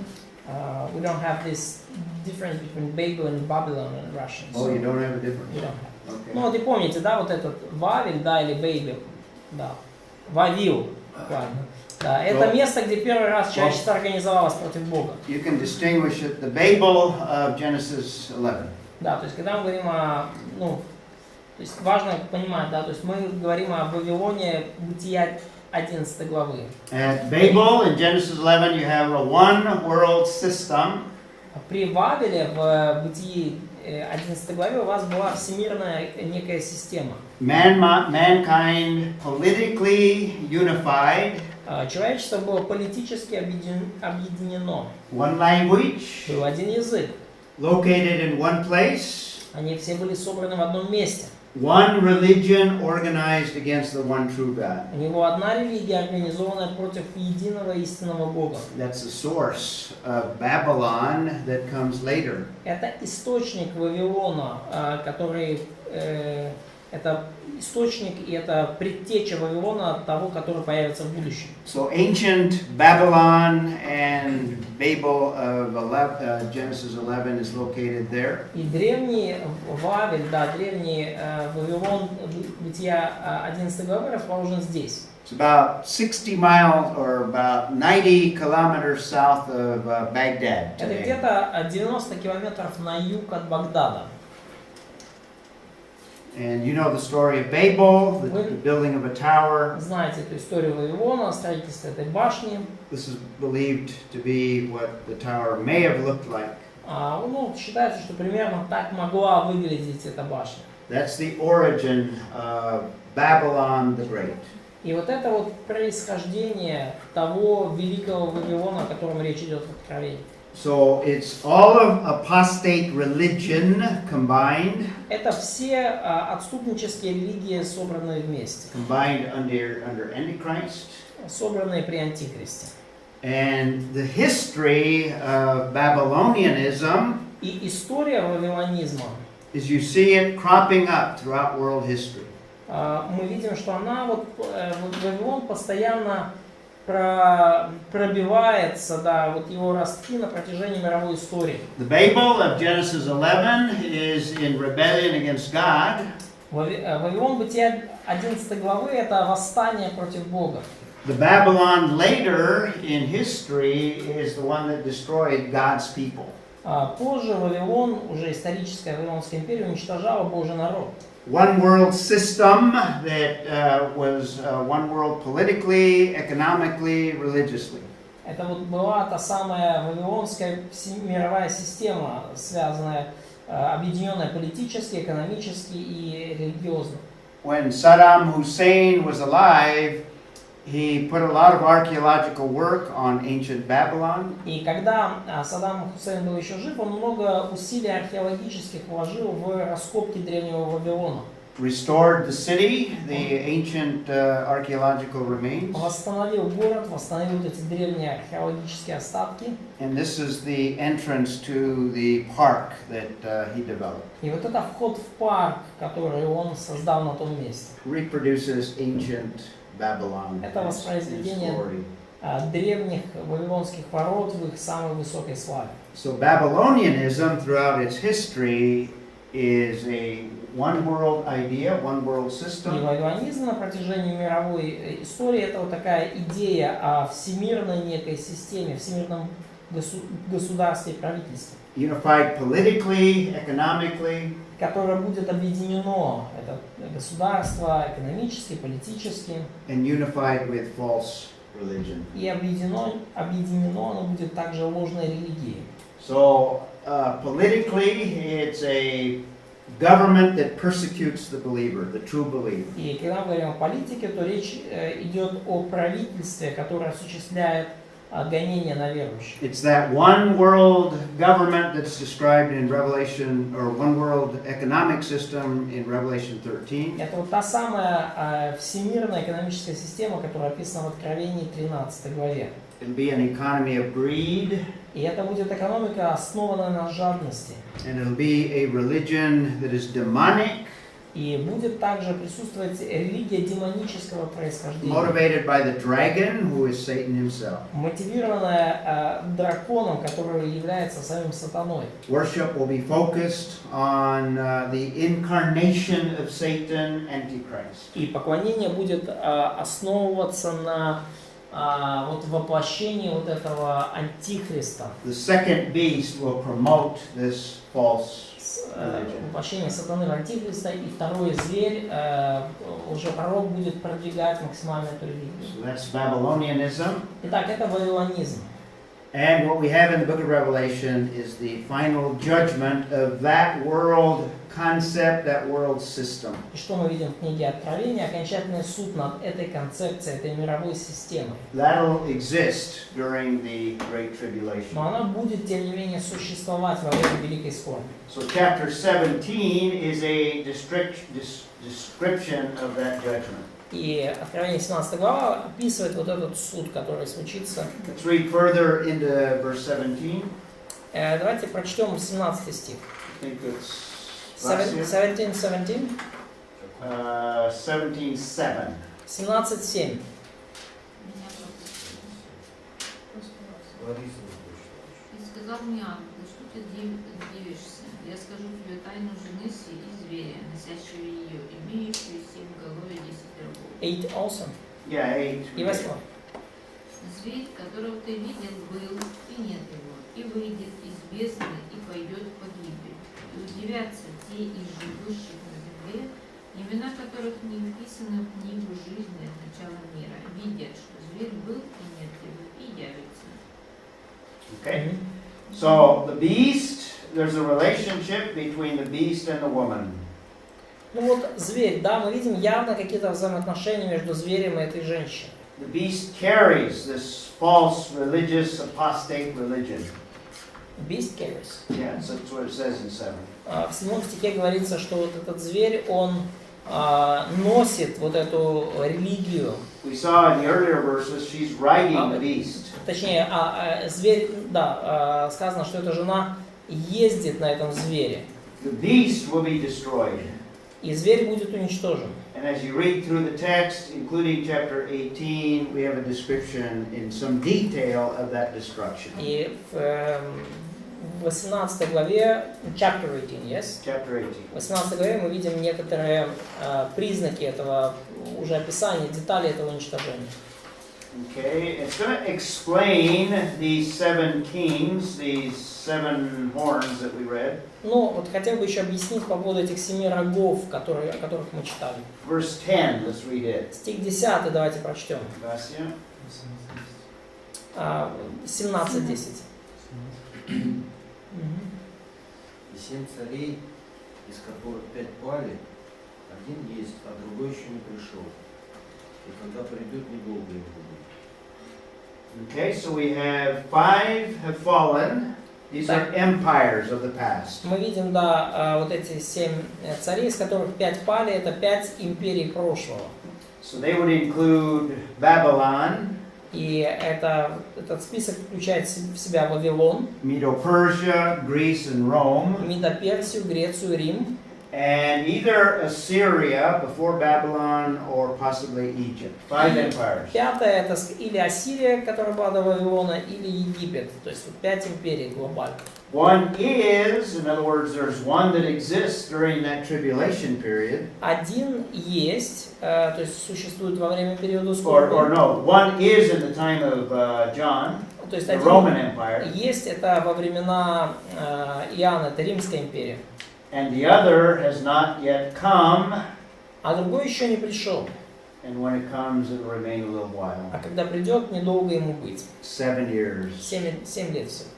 S2: We don't have this difference between Babel and Babylon in Russian.
S1: Oh, you don't have a difference?
S2: We don't have.
S1: Okay.
S2: Ну вот и помните, да, вот этот Вавель, да, или Бейбел, да, Вавил, буквально. Да, это место, где первый раз человечество организовалось против Бога.
S1: You can distinguish it, the Babel of Genesis 11.
S2: Да, то есть когда мы говорим о, то есть важно понимать, да, то есть мы говорим о Вавилоне Бытия 11 главы.
S1: At Babel in Genesis 11 you have a one world system.
S2: При Вавиле в Бытии 11 главе у вас была всемирная некая система.
S1: Mankind politically unified.
S2: Человечество было политически объединено.
S1: One language.
S2: Был один язык.
S1: Located in one place.
S2: Они все были собраны в одном месте.
S1: One religion organized against the one true God.
S2: У него одна религия, организованная против единого истинного Бога.
S1: That's the source of Babylon that comes later.
S2: Это источник Вавилона, который Это источник и это предтеча Вавилона, того, который появится в будущем.
S1: So ancient Babylon and Babel of Genesis 11 is located there.
S2: И древний Вавиль, да, древний Вавилон, Бытия 11 главы расположен здесь.
S1: It's about 60 miles or about 90 kilometers south of Baghdad
S2: Это
S1: today.
S2: где-то 90 километров на юг от Багдада.
S1: And you know the story of Babel, the building of a tower.
S2: Знаете эту историю Вавилона, строительство этой башни.
S1: This is believed to be what the tower may have looked like.
S2: Ну, считается, что примерно так могла выглядеть эта башня.
S1: That's the origin of Babylon the Great.
S2: И вот это вот происхождение того великого Вавилона, о котором речь идет в Откровении.
S1: So it's all of apostate religion combined.
S2: Это все отступнические религии, собранные вместе.
S1: Combined under Antichrist.
S2: Собранные при Антихристе.
S1: And the history of Babylonianism
S2: И история вавилонизма,
S1: is you see it cropping up throughout world history.
S2: мы видим, что она вот Вавилон постоянно пробивается, да, вот его ростки на протяжении мировой истории.
S1: The Babel of Genesis 11 is in rebellion against God.
S2: Вавилон Бытия 11 главы это восстание против Бога.
S1: The Babylon later in history is the one that destroyed God's people.
S2: Позже Вавилон, уже историческая Вавилонская империя, уничтожала Божий народ.
S1: One world system that was one world politically, economically, religiously.
S2: Это вот была та самая вавилонская мировая система, связанная, объединенная политически, экономически и религиозно.
S1: When Saddam Hussein was alive, he put a lot of archaeological work on ancient Babylon.
S2: И когда Саддам Хусейн был еще жив, он много усилий археологических вложил в раскопки древнего Вавилона.
S1: Restored the city, the ancient archaeological remains.
S2: Восстановил город, восстановил вот эти древние археологические остатки.
S1: And this is the entrance to the park that he developed.
S2: И вот это вход в парк, который он создал на том месте.
S1: Reproduces ancient Babylon.
S2: Это воспроизведение древних вавилонских ворот в их самой высокой славе.
S1: So Babylonianism throughout its history is a one world idea, one world
S2: И
S1: system.
S2: вавилонизм на протяжении мировой истории это вот такая идея о всемирной некой системе, всемирном государстве и правительстве.
S1: Unified politically, economically.
S2: Которое будет объединено, это государство, экономически, политически.
S1: And unified with false religion.
S2: И объединено оно будет также ложной религией.
S1: So politically, it's a government that persecutes the believer, the true believer.
S2: И когда мы говорим о политике, то речь идет о правительстве, которое осуществляет гонение на верующих.
S1: It's that one world government that's described in Revelation, or one world economic system in Revelation 13.
S2: Это вот та самая всемирная экономическая система, которая описана в Откровении 13 главе.
S1: It'll be an economy of greed.
S2: И это будет экономика, основанная на жадности.
S1: And it'll be a religion that is demonic.
S2: И будет также присутствовать религия демонического происхождения.
S1: Motivated by the dragon, who is Satan himself.
S2: Мотивированная драконом, который является самим сатаной.
S1: Worship will be focused on the incarnation of Satan, Antichrist.
S2: И поклонение будет основываться на вот воплощении вот этого антихриста.
S1: The second beast will promote this false religion.
S2: Воплощение сатаны в антихриста, и второй зверь, лжепророк, будет продвигать максимально эту религию.
S1: So that's Babylonianism.
S2: Итак, это вавилонизм.
S1: And what we have in the book of Revelation is the final judgment of that world concept, that world system.
S2: И что мы видим в книге Откровения? Окончательный суд над этой концепцией, этой мировой системой.
S1: That'll exist during the Great Tribulation.
S2: Но она будет, тем не менее, существовать во время Великой Скорби.
S1: So chapter 17 is a description of that judgment.
S2: И Откровение 17 глава описывает вот этот суд, который случится.
S1: Let's read further into verse 17.
S2: Давайте прочтем 17 стих.
S1: I think it's
S2: 17.
S1: 17:7.
S2: 17:7.
S4: Меня пропустили.
S6: Лариса,
S4: И сказал мне ангел: что ты дивишься? Я скажу тебе тайну жены и зверя, носящего ее, имеющую 7 голов и 10 рогов.
S2: 8 also.
S1: Yeah, 8.
S2: И 8.
S4: Зверь, которого ты видел, был, и нет его, и выйдет из бездны, и пойдет в погибель. И удивятся те из живущих на земле, имена которых не вписаны в книгу жизни от начала мира, видят, что зверь был, и нет его, и явится.
S1: Okay. So the beast, there's a relationship between the beast and the woman.
S2: Ну вот зверь, да, мы видим явно какие-то взаимоотношения между зверем и этой женщиной.
S1: The beast carries this false religious apostate religion.
S2: Beast carries.
S1: Yeah, that's what it says in 7.
S2: В 7 стихе говорится, что вот этот зверь, он носит вот эту религию.
S1: We saw in the earlier verses she's riding the beast.
S2: Точнее, зверь, да, сказано, что эта жена ездит на этом звере.
S1: The beast will be destroyed.
S2: И зверь будет уничтожен.
S1: And as you read through the text, including chapter 18, we have a description in some detail of that destruction.
S2: И в 18 главе, chapter 18, yes?
S1: Chapter 18.
S2: В 18 главе мы видим некоторые признаки этого, уже описания, детали этого уничтожения.
S1: Okay, it's going to explain these 7 kings, these 7 horns that we read.
S2: Ну, вот хотел бы еще объяснить по поводу этих 7 рогов, о которых мы читали.
S1: Verse 10, let's read it.
S2: Стих 10, давайте прочтем.
S1: Vasya?
S2: 17:10.
S6: и 7 царей, из которых 5 пали, один есть, а другой еще не пришел. И когда придет, недолго их будет.
S1: Okay, so we have 5 have fallen. These are empires of the past.
S2: Мы видим, да, вот эти 7 царей, из которых 5 пали, это 5 империй прошлого.
S1: So they would include Babylon,
S2: И этот список включает в себя Вавилон,
S1: Medo-Persia, Greece, and Rome,
S2: Медоперсию, Грецию, Рим,
S1: and either Assyria before Babylon or possibly Egypt. 5 empires.
S2: Пятое это или Ассирия, которая была до Вавилона, или Египет. То есть вот 5 империй глобально.
S1: One is, in other words, there's one that exists during that tribulation period.
S2: Один есть, то есть существует во время периода
S1: Or
S2: скорби.
S1: no, one is in the time of John,
S2: То есть
S1: the
S2: один
S1: Roman Empire,
S2: есть, это во времена Иоанна, это Римская империя.
S1: and the other has not yet come,
S2: А другой еще не пришел.
S1: and when it comes, it will remain a little
S2: А
S1: while.
S2: когда придет, недолго ему быть.
S1: 7 years.
S2: 7 лет всего.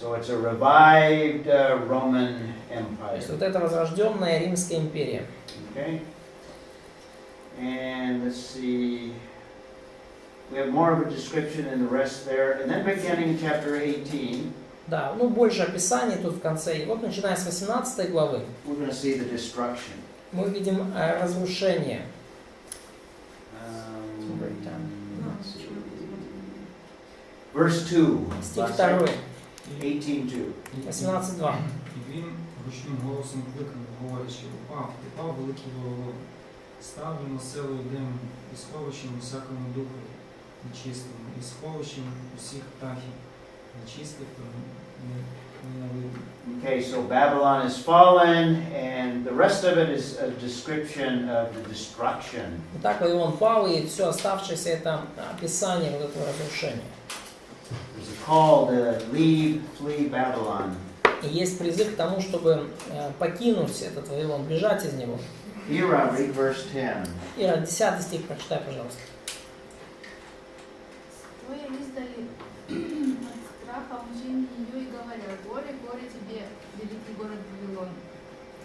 S1: So it's a revived Roman
S2: То
S1: Empire.
S2: есть вот это возрожденная Римская империя.
S1: Okay? And let's see. We have more of a description in the rest there. And then beginning in chapter 18,
S2: Да, ну больше описаний тут в конце. И вот начиная с 18 главы
S1: we're going to see the destruction.
S2: мы видим разрушение.
S1: Let's see. Verse 2.
S2: Стих 2,
S1: 18:2.
S2: 18.2.
S7: І він гучним голосом кликав, говорячи: упав великий Вавилон, став він оселою демонів, і сховищем усякому духу нечистому, і сховищем усіх птахів нечистих та ненавидних.
S1: Okay, so Babylon is fallen, and the rest of it is a description of the destruction.
S2: Итак, Вавилон пал, и все оставшееся это описание вот этого разрушения.
S1: There's a call to leave, flee Babylon.
S2: И есть призыв к тому, чтобы покинуть этот Вавилон, бежать из него.
S1: Ira, read verse 10.
S2: Ира, 10 стих прочитай, пожалуйста.
S8: Стоя издали от страха мужчин ее и говорил: горе, горе тебе, великий город Вавилон,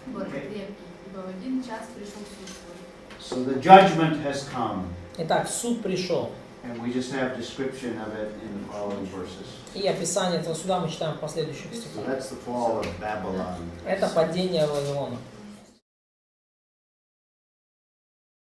S8: город крепкий, ибо в один час пришел суд твой.
S1: So the judgment has come,
S2: Итак, суд пришел.
S1: and we just have description of it in the following verses.
S2: И описание этого суда мы читаем в последующих
S1: So
S2: стихах.
S1: that's the fall of Babylon.
S2: Это падение Вавилона.